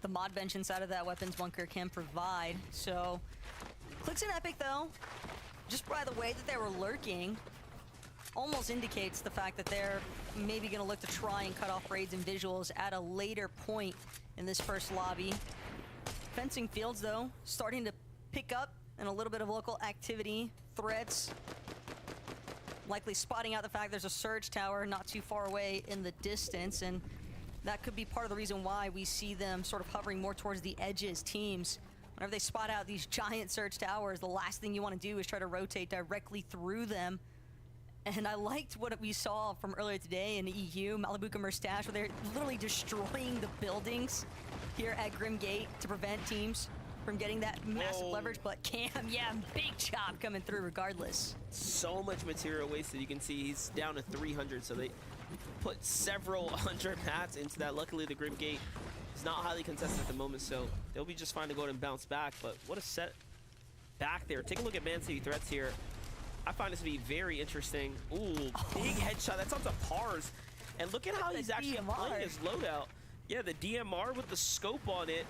the mod bench inside of that weapons bunker can provide. So Clix and Epic, though, just by the way that they were lurking, almost indicates the fact that they're maybe going to look to try and cut off Braids and Visuals at a later point in this first lobby. Fencing Fields, though, starting to pick up and a little bit of local activity, threats, likely spotting out the fact there's a surge tower not too far away in the distance, and that could be part of the reason why we see them sort of hovering more towards the edges. Teams, whenever they spot out these giant surge towers, the last thing you want to do is try to rotate directly through them. And I liked what we saw from earlier today in EU, Malibuca Merstash, where they're literally destroying the buildings here at Grim Gate to prevent teams from getting that massive leverage. But Cam, yeah, big chop coming through regardless. So much material wasted. You can see he's down to 300, so they put several hundred mats into that. Luckily, the Grim Gate is not highly contested at the moment, so they'll be just fine to go ahead and bounce back. But what a set back there. Take a look at Man City threats here. I find this to be very interesting. Ooh, big headshot. That's onto Pars. And look at how he's actually playing his loadout. Yeah, the DMR with the scope on it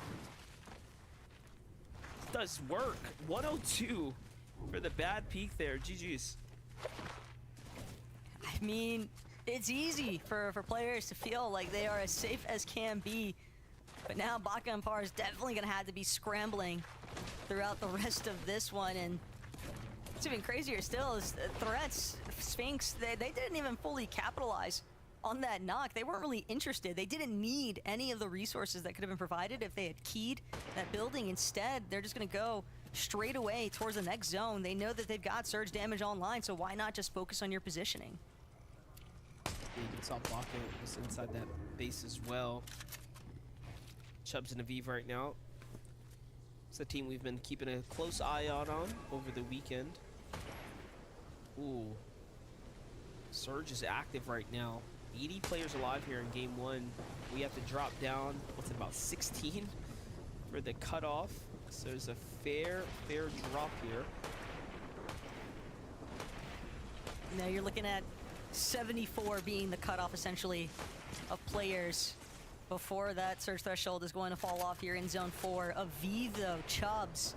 does work. 102 for the bad peak there. GG's. I mean, it's easy for players to feel like they are as safe as can be. But now Baka and Pars definitely going to have to be scrambling throughout the rest of this one. And what's even crazier still is threats, Sphinx, they didn't even fully capitalize on that knock. They weren't really interested. They didn't need any of the resources that could have been provided if they had keyed that building. Instead, they're just going to go straight away towards the next zone. They know that they've got surge damage online, so why not just focus on your positioning? You can saw Baka was inside that base as well. Chubbs and Aviv right now. It's a team we've been keeping a close eye on over the weekend. Ooh. Surge is active right now. 80 players alive here in game one. We have to drop down, what's it, about 16 for the cutoff. So there's a fair drop here. Now you're looking at 74 being the cutoff, essentially, of players before that surge threshold is going to fall off here in zone 4. Aviv, though, Chubbs,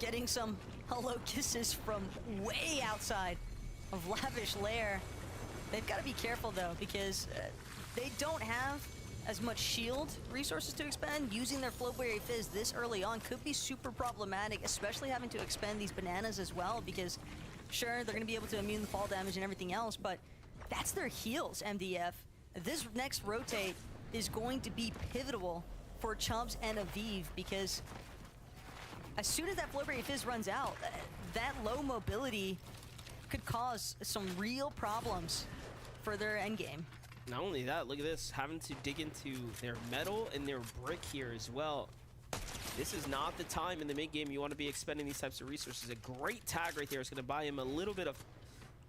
getting some hello kisses from way outside of Lavish Lair. They've got to be careful, though, because they don't have as much shield resources to expend. Using their Flowberry Fizz this early on could be super problematic, especially having to expend these bananas as well, because sure, they're going to be able to immune the fall damage and everything else, but that's their heals, MDF. This next rotate is going to be pivotal for Chubbs and Aviv, because as soon as that Flowberry Fizz runs out, that low mobility could cause some real problems for their endgame. Not only that, look at this, having to dig into their metal and their brick here as well. This is not the time in the mid game you want to be expending these types of resources. A great tag right there is going to buy him a little bit of,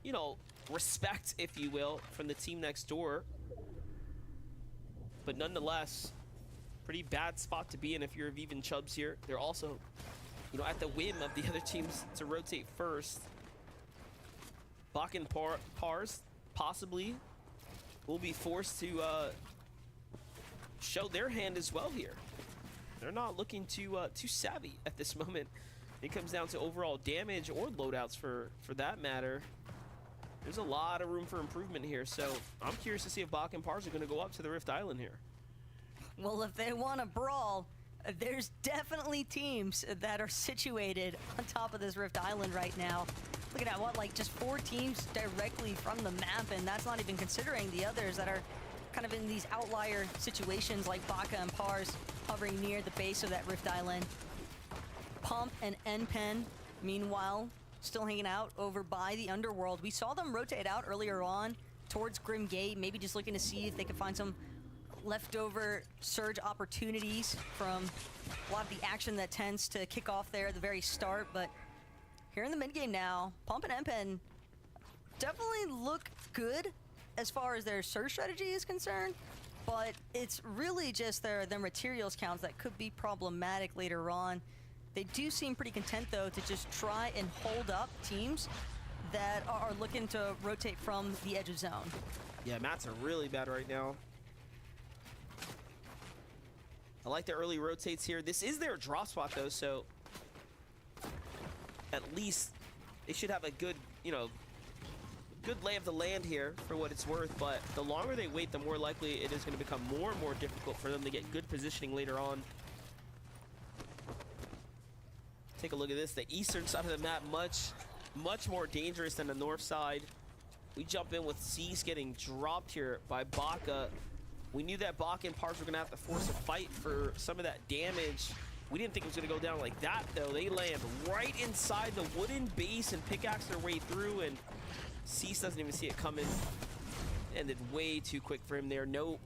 you know, respect, if you will, from the team next door. But nonetheless, pretty bad spot to be in if you're Aviv and Chubbs here. They're also, you know, at the whim of the other teams to rotate first. Bak and Pars possibly will be forced to show their hand as well here. They're not looking too savvy at this moment. It comes down to overall damage or loadouts for that matter. there's a lot of room for improvement here. So I'm curious to see if Bach and Pars are going to go up to the Rift Island here. Well, if they want to brawl, there's definitely teams that are situated on top of this Rift Island right now. Looking at what, like just 4 teams directly from the map, and that's not even considering the others that are kind of in these outlier situations like Baka and Pars hovering near the base of that Rift Island. Pump and NPen, meanwhile, still hanging out over by the Underworld. We saw them rotate out earlier on towards Grim Gate, maybe just looking to see if they could find some leftover surge opportunities from a lot of the action that tends to kick off there at the very start. But here in the mid game now, Pump and NPen definitely look good as far as their surge strategy is concerned, but it's really just their materials counts that could be problematic later on. They do seem pretty content though to just try and hold up teams that are looking to rotate from the edge of zone. Yeah, mats are really bad right now. I like the early rotates here. This is their drop spot though, so at least they should have a good, you know, good lay of the land here for what it's worth. But the longer they wait, the more likely it is going to become more and more difficult for them to get good positioning later on. Take a look at this. The eastern side of the map, much more dangerous than the north side. We jump in with C's getting dropped here by Baka. We knew that Baka and Pars were gonna have to force a fight for some of that damage. We didn't think it was gonna go down like that though. They land right inside the wooden base and pickaxe their way through, and Cease doesn't even see it coming. Ended way too quick for him there. No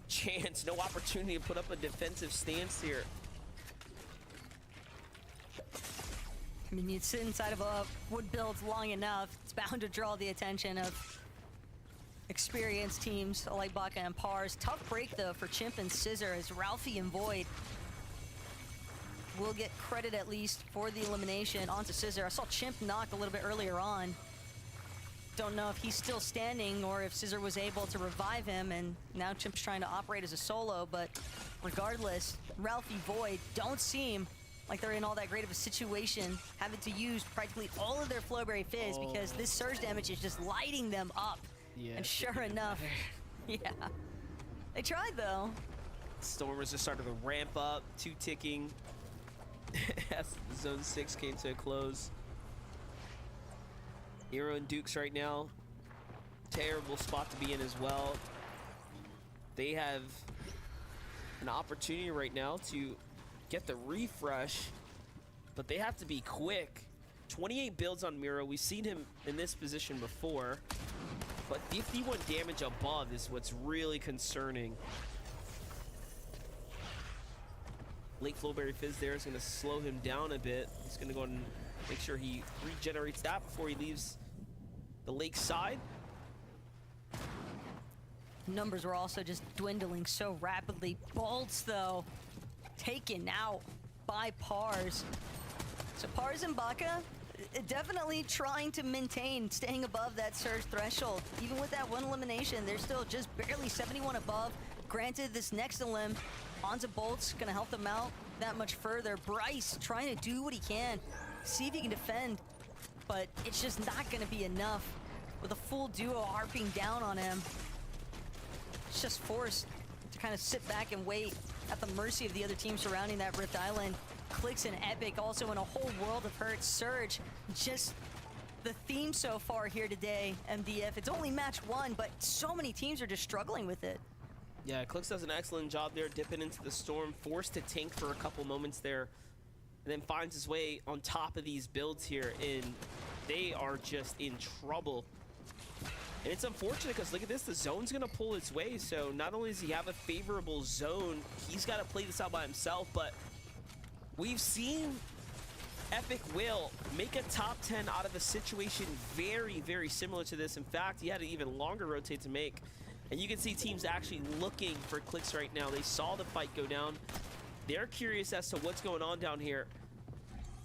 chance, no opportunity to put up a defensive stance here. I mean, you sit inside of a wood build long enough, it's bound to draw the attention of experienced teams like Baka and Pars. Tough break though for Chimp and Scissor, as Ralphie and Void will get credit at least for the elimination onto Scissor. I saw Chimp knocked a little bit earlier on. Don't know if he's still standing or if Scissor was able to revive him, and now Chimp's trying to operate as a solo. But regardless, Ralphie, Void don't seem like they're in all that great of a situation, having to use practically all of their Flowberry Fizz because this surge damage is just lighting them up. Yeah, and sure enough, yeah, they tried though. Stormers just started to ramp up, 2 ticking as Zone 6 came to a close. Hero and Dukes right now, terrible spot to be in as well. They have an opportunity right now to get the refresh, but they have to be quick. 28 builds on Miro. We've seen him in this position before, but 51 damage above is what's really concerning. Late Flowberry Fizz there is going to slow him down a bit. He's going to go and make sure he regenerates that before he leaves the lake side. Numbers were also just dwindling so rapidly. Bolts though, taken out by Pars. So Pars and Baka definitely trying to maintain staying above that surge threshold. Even with that one elimination, they're still just barely 71 above. Granted, this next elim onto Bolt's gonna help them out that much further. Bryce trying to do what he can, see if he can defend, but it's just not gonna be enough. With a full duo harping down on him, it's just forced to kind of sit back and wait at the mercy of the other team surrounding that Rift Island. Clicks and Epic also in a whole world of hurt. Surge, just the theme so far here today, MDF. It's only match 1, but so many teams are just struggling with it. Yeah, Clicks does an excellent job there, dipping into the storm, forced to tank for a couple moments there, and then finds his way on top of these builds here, and they are just in trouble. And it's unfortunate because look at this, the zone's gonna pull its way, so not only does he have a favorable zone, he's gotta play this out by himself, but we've seen Epic will make a top 10 out of a situation very, very similar to this. In fact, he had an even longer rotate to make. And you can see teams actually looking for Clicks right now. They saw the fight go down. They're curious as to what's going on down here.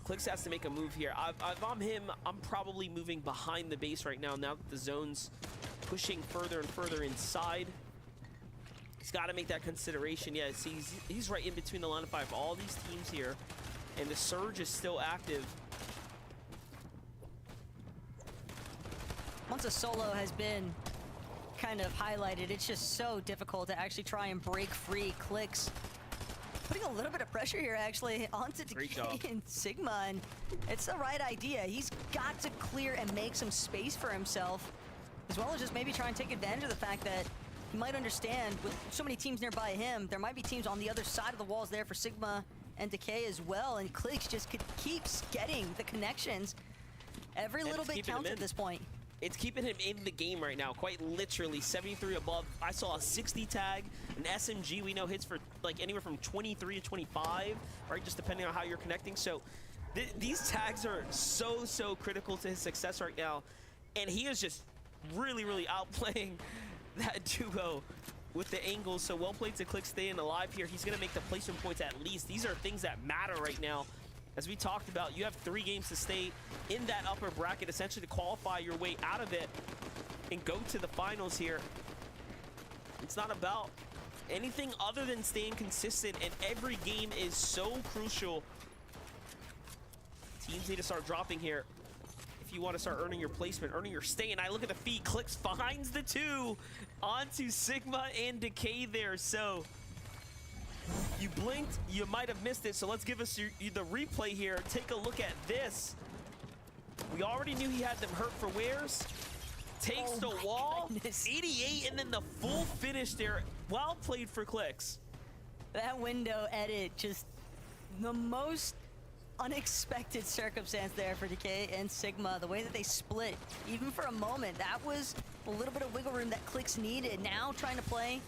Clicks has to make a move here. If I'm him, I'm probably moving behind the base right now that the zone's pushing further and further inside. He's got to make that consideration. Yeah, see, he's right in between the line of 5. All these teams here, and the surge is still active. once a solo has been kind of highlighted, it's just so difficult to actually try and break free. Clicks putting a little bit of pressure here actually onto Decay and Sigma, and it's the right idea. He's got to clear and make some space for himself, as well as just maybe try and take advantage of the fact that he might understand with so many teams nearby him, there might be teams on the other side of the walls there for Sigma and Decay as well, and Clicks just keeps getting the connections. Every little bit counts at this point. It's keeping him in the game right now, quite literally. 73 above. I saw a 60 tag. An SMG we know hits for like anywhere from 23 to 25, right? Just depending on how you're connecting. So these tags are so critical to his success right now. And he is just really outplaying that duo with the angles. So well played to Click staying alive here. He's going to make the placement points at least. These are things that matter right now. As we talked about, you have 3 games to stay in that upper bracket, essentially to qualify your way out of it and go to the finals here. It's not about anything other than staying consistent, and every game is so crucial. Teams need to start dropping here if you want to start earning your placement, earning your stay. And I look at the feed, Clicks finds the 2 onto Sigma and Decay there. So you blinked, you might have missed it. So let's give us the replay here. Take a look at this. We already knew he had them hurt for wares. Takes the wall, goodness. 88, and then the full finish there. Well played for Clicks. That window edit, just the most unexpected circumstance there for Decay and Sigma. The way that they split, even for a moment, that was a little bit of wiggle room that Clicks needed. Now trying to play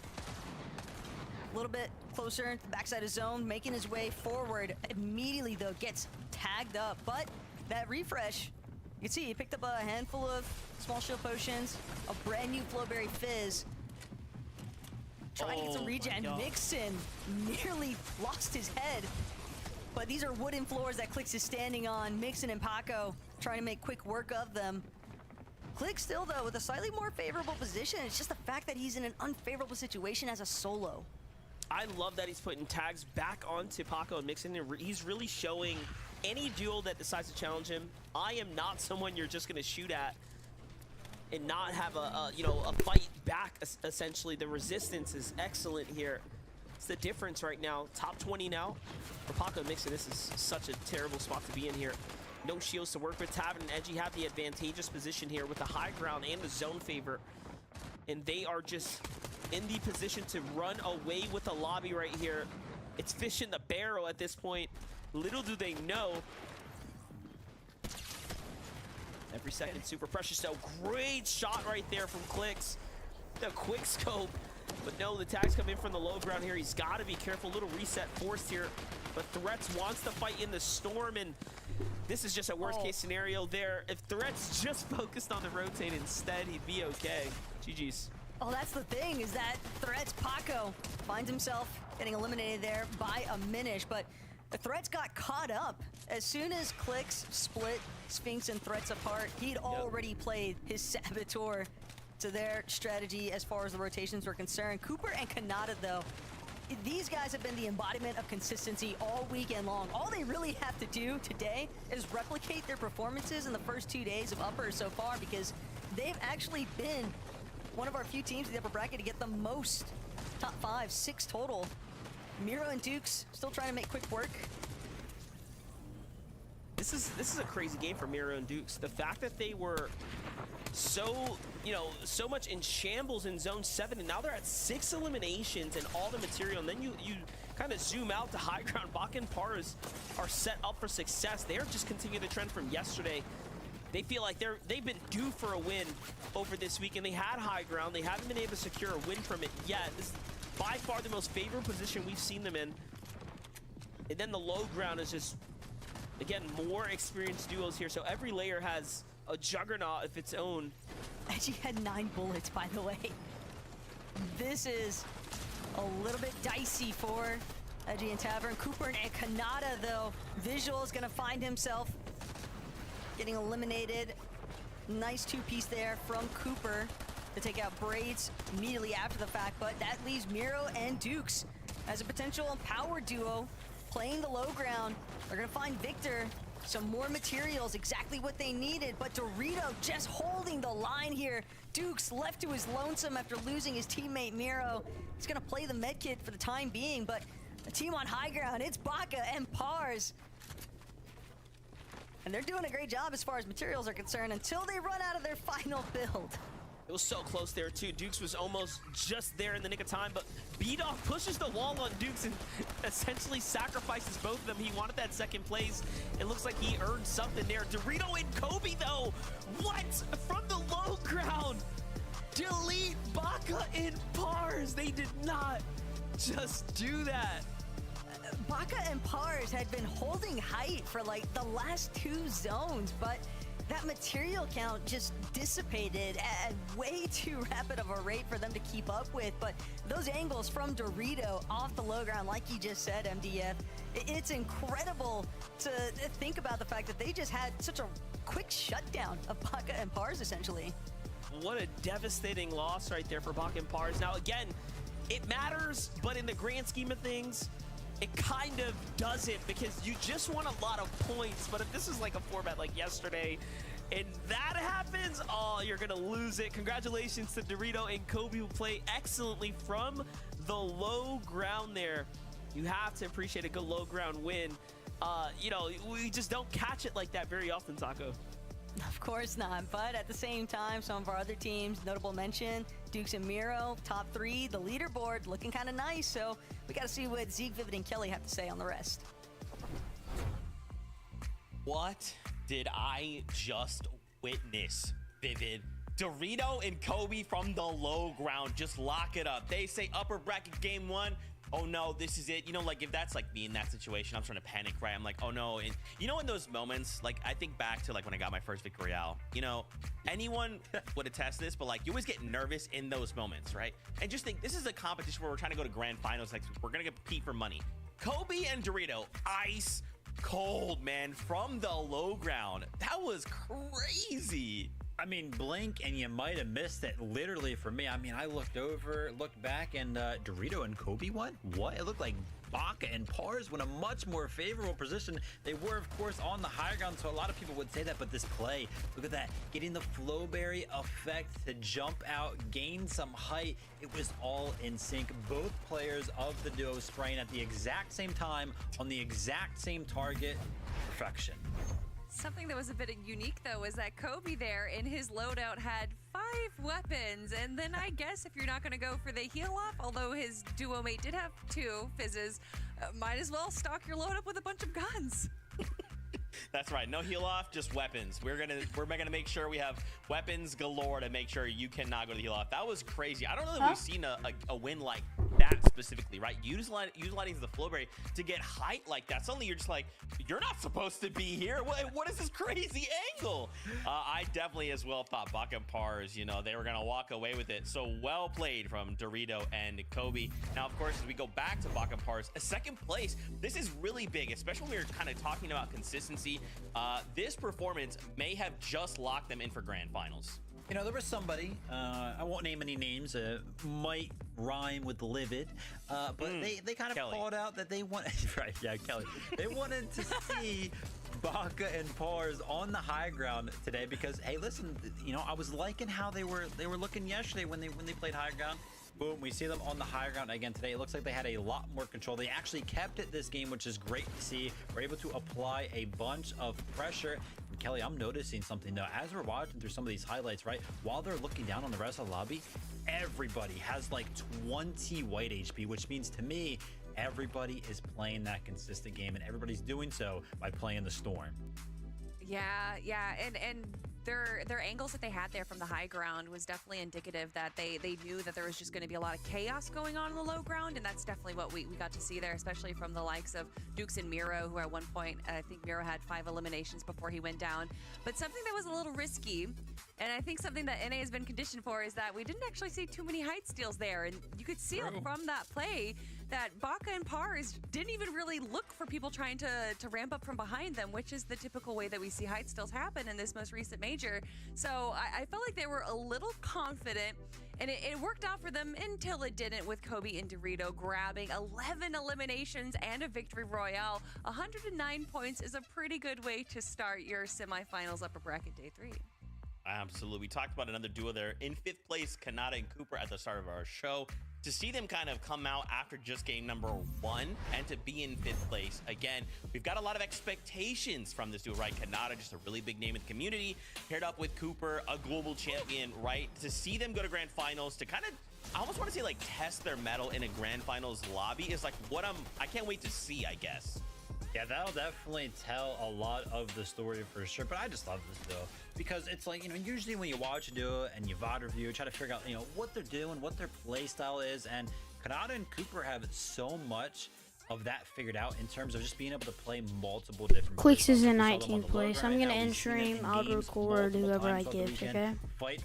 a little bit closer to the backside of zone, making his way forward. Immediately, though, gets tagged up. But that refresh, you can see he picked up a handful of small shield potions, a brand new Flowberry Fizz. Trying to get some regen. Mixon nearly lost his head. But these are wooden floors that Clicks is standing on. Mixon and Paco trying to make quick work of them. Click still, though, with a slightly more favorable position. It's just the fact that he's in an unfavorable situation as a solo. I love that he's putting tags back onto Paco and Mixon. He's really showing any duo that decides to challenge him, I am not someone you're just going to shoot at and not have a fight back, essentially. The resistance is excellent here. It's the difference right now. Top 20 now for Paco and Mixon. This is such a terrible spot to be in here. No shields to work with. Tavern and Edgy have the advantageous position here with the high ground and the zone favor. And they are just in the position to run away with the lobby right here. It's fish in the barrel at this point. Little do they know. Every second super precious. So great shot right there from Clicks. The quick scope. But no, the tags come in from the low ground here. He's got to be careful. Little reset forced here. But Threats wants to fight in the storm, and this is just a worst case scenario there. If Threats just focused on the rotate instead, he'd be okay. GG's. Oh, that's the thing, is that Threats Paco finds himself getting eliminated there by a Minish, but the Threats got caught up. As soon as Clicks split Sphinx and Threats apart, he'd already played his Saboteur to their strategy as far as the rotations were concerned. Cooper and Kanata, though, these guys have been the embodiment of consistency all weekend long. All they really have to do today is replicate their performances in the first 2 days of Upper so far, because they've actually been one of our few teams in the upper bracket to get the most top 5, 6 total. Miro and Dukes still trying to make quick work. This is a crazy game for Miro and Dukes. The fact that they were so much in shambles in zone 7, and now they're at 6 eliminations and all the material, and then you kind of zoom out to high ground. Bak and Pars are set up for success. They're just continuing the trend from yesterday. They feel like they've been due for a win over this week, and they had high ground. They haven't been able to secure a win from it yet. This is by far the most favorable position we've seen them in. And then the low ground is just, again, more experienced duos here. So every layer has a juggernaut of its own. Edgy had 9 bullets, by the way. This is a little bit dicey for Edgy and Tavern. Cooper and Kanata, though, Visual is going to find himself getting eliminated. Nice 2-piece there from Cooper to take out Braids immediately after the fact, but that leaves Miro and Dukes as a potential power duo playing the low ground. They're going to find Victor Some more materials, exactly what they needed, but Dorito just holding the line here. Dukes left to his lonesome after losing his teammate Miro. He's gonna play the med kit for the time being, but the team on high ground, it's Baka and Pars. And they're doing a great job as far as materials are concerned until they run out of their final build. It was so close there too. Dukes was almost just there in the nick of time, but B-Dog pushes the wall on Dukes and essentially sacrifices both of them. He wanted that second place. It looks like he earned something there. Dorito and Kobe though, what? From the low ground, delete Baka and Pars. They did not just do that. Baka and Pars had been holding height for like the last 2 zones, but that material count just dissipated at way too rapid of a rate for them to keep up with. But those angles from Dorito off the low ground, like you just said, MDF, it's incredible to think about the fact that they just had such a quick shutdown of Baka and Pars, essentially. What a devastating loss right there for Baka and Pars. Now, again, it matters, but in the grand scheme of things, it kind of doesn't, because you just want a lot of points. But if this is like a format like yesterday and that happens, oh, you're gonna lose it. Congratulations to Dorito and Kobe, who play excellently from the low ground there. You have to appreciate a good low ground win. You know, we just don't catch it like that very often, Taco. Of course not, but at the same time, some of our other teams, notable mention, Dukes and Miro, top 3, the leaderboard looking kind of nice, so we got to see what Zeke, Vivid, and Kelly have to say on the rest. What did I just witness, Vivid? Dorito and Kobe from the low ground just lock it up. They say upper bracket game 1. Oh no, this is it. You know, like if that's like me in that situation, I'm starting to panic, right? I'm like, oh no. And you know, in those moments, like I think back to like when I got my first Victory Royale, you know, anyone would attest this, but like you always get nervous in those moments, right? And just think, this is a competition where we're trying to go to grand finals next week. We're going to compete for money. Kobe and Dorito, ice cold, man, from the low ground. That was crazy. I mean, blink and you might have missed it. Literally for me, I mean, I looked over, looked back, and Dorito and Kobe won. What? It looked like Baka and Pars were in a much more favorable position. They were, of course, on the higher ground, so a lot of people would say that, but this play, look at that, getting the Flowberry effect to jump out, gain some height. It was all in sync. Both players of the duo spraying at the exact same time on the exact same target. Perfection. Something that was a bit unique, though, was that Kobe there in his loadout had 5 weapons. And then I guess if you're not going to go for the heal off, although his duo mate did have 2 fizzes, might as well stock your load up with a bunch of guns. That's right. No heal off, just weapons. We're gonna make sure we have weapons galore to make sure you cannot go to heal off. That was crazy. I don't know that we've seen a win like that specifically, right? Utilizing the Flowberry to get height like that. Suddenly you're just like, you're not supposed to be here. What is this crazy angle? I definitely as well thought Baka and Pars, you know, they were gonna walk away with it. So well played from Dorito and Kobe. Now, of course, as we go back to Baka and Pars, a second place. This is really big, especially when we're kind of talking about consistency. This performance may have just locked them in for grand finals. You know, there was somebody, I won't name any names, might rhyme with livid, but they kind of called out that they want, right, yeah, Kelly, they wanted to see Baka and Pars on the high ground today because, hey, listen, you know, I was liking how they were looking yesterday when they played high ground. Boom, we see them on the high ground again today. It looks like they had a lot more control. They actually kept it this game, which is great to see. We're able to apply a bunch of pressure. And Kelly, I'm noticing something though. As we're watching through some of these highlights, right, while they're looking down on the rest of the lobby, everybody has like 20 white HP, which means to me, everybody is playing that consistent game, and everybody's doing so by playing the Storm. Yeah, and their angles that they had there from the high ground was definitely indicative that they knew that there was just going to be a lot of chaos going on in the low ground, and that's definitely what we got to see there, especially from the likes of Dukes and Miro, who at one point, I think Miro had 5 eliminations before he went down. But something that was a little risky, and I think something that NA has been conditioned for, is that we didn't actually see too many height steals there, and you could see from that play that Baka and Pars didn't even really look for people trying to ramp up from behind them, which is the typical way that we see height steals happen in this most recent major. So I felt like they were a little confident, and it worked out for them until it didn't, with Kobe and Dorito grabbing 11 eliminations and a victory royale. 109 points is a pretty good way to start your semifinals upper bracket day 3. Absolutely. We talked about another duo there. In 5th place, Kanata and Cooper at the start of our show. To see them kind of come out after just game number 1 and to be in 5th place, again, we've got a lot of expectations from this duo, right? Kanata, just a really big name in the community, paired up with Cooper, a global champion, right? To see them go to grand finals, to kind of, I almost want to say like test their mettle in a grand finals lobby is like what I can't wait to see, I guess. Yeah, that'll definitely tell a lot of the story for sure. But I just love this duo because it's like, you know, usually when you watch a duo and you VOD review, try to figure out, you know, what they're doing, what their play style is. And Kanata and Cooper have so much of that figured out in terms of just being able to play multiple different Quicks plays. is in We saw them on 19th the low place. ground, I'm and gonna now end we've seen them stream. in I'll games record multiple whoever I times throughout the get, weekend, okay? fight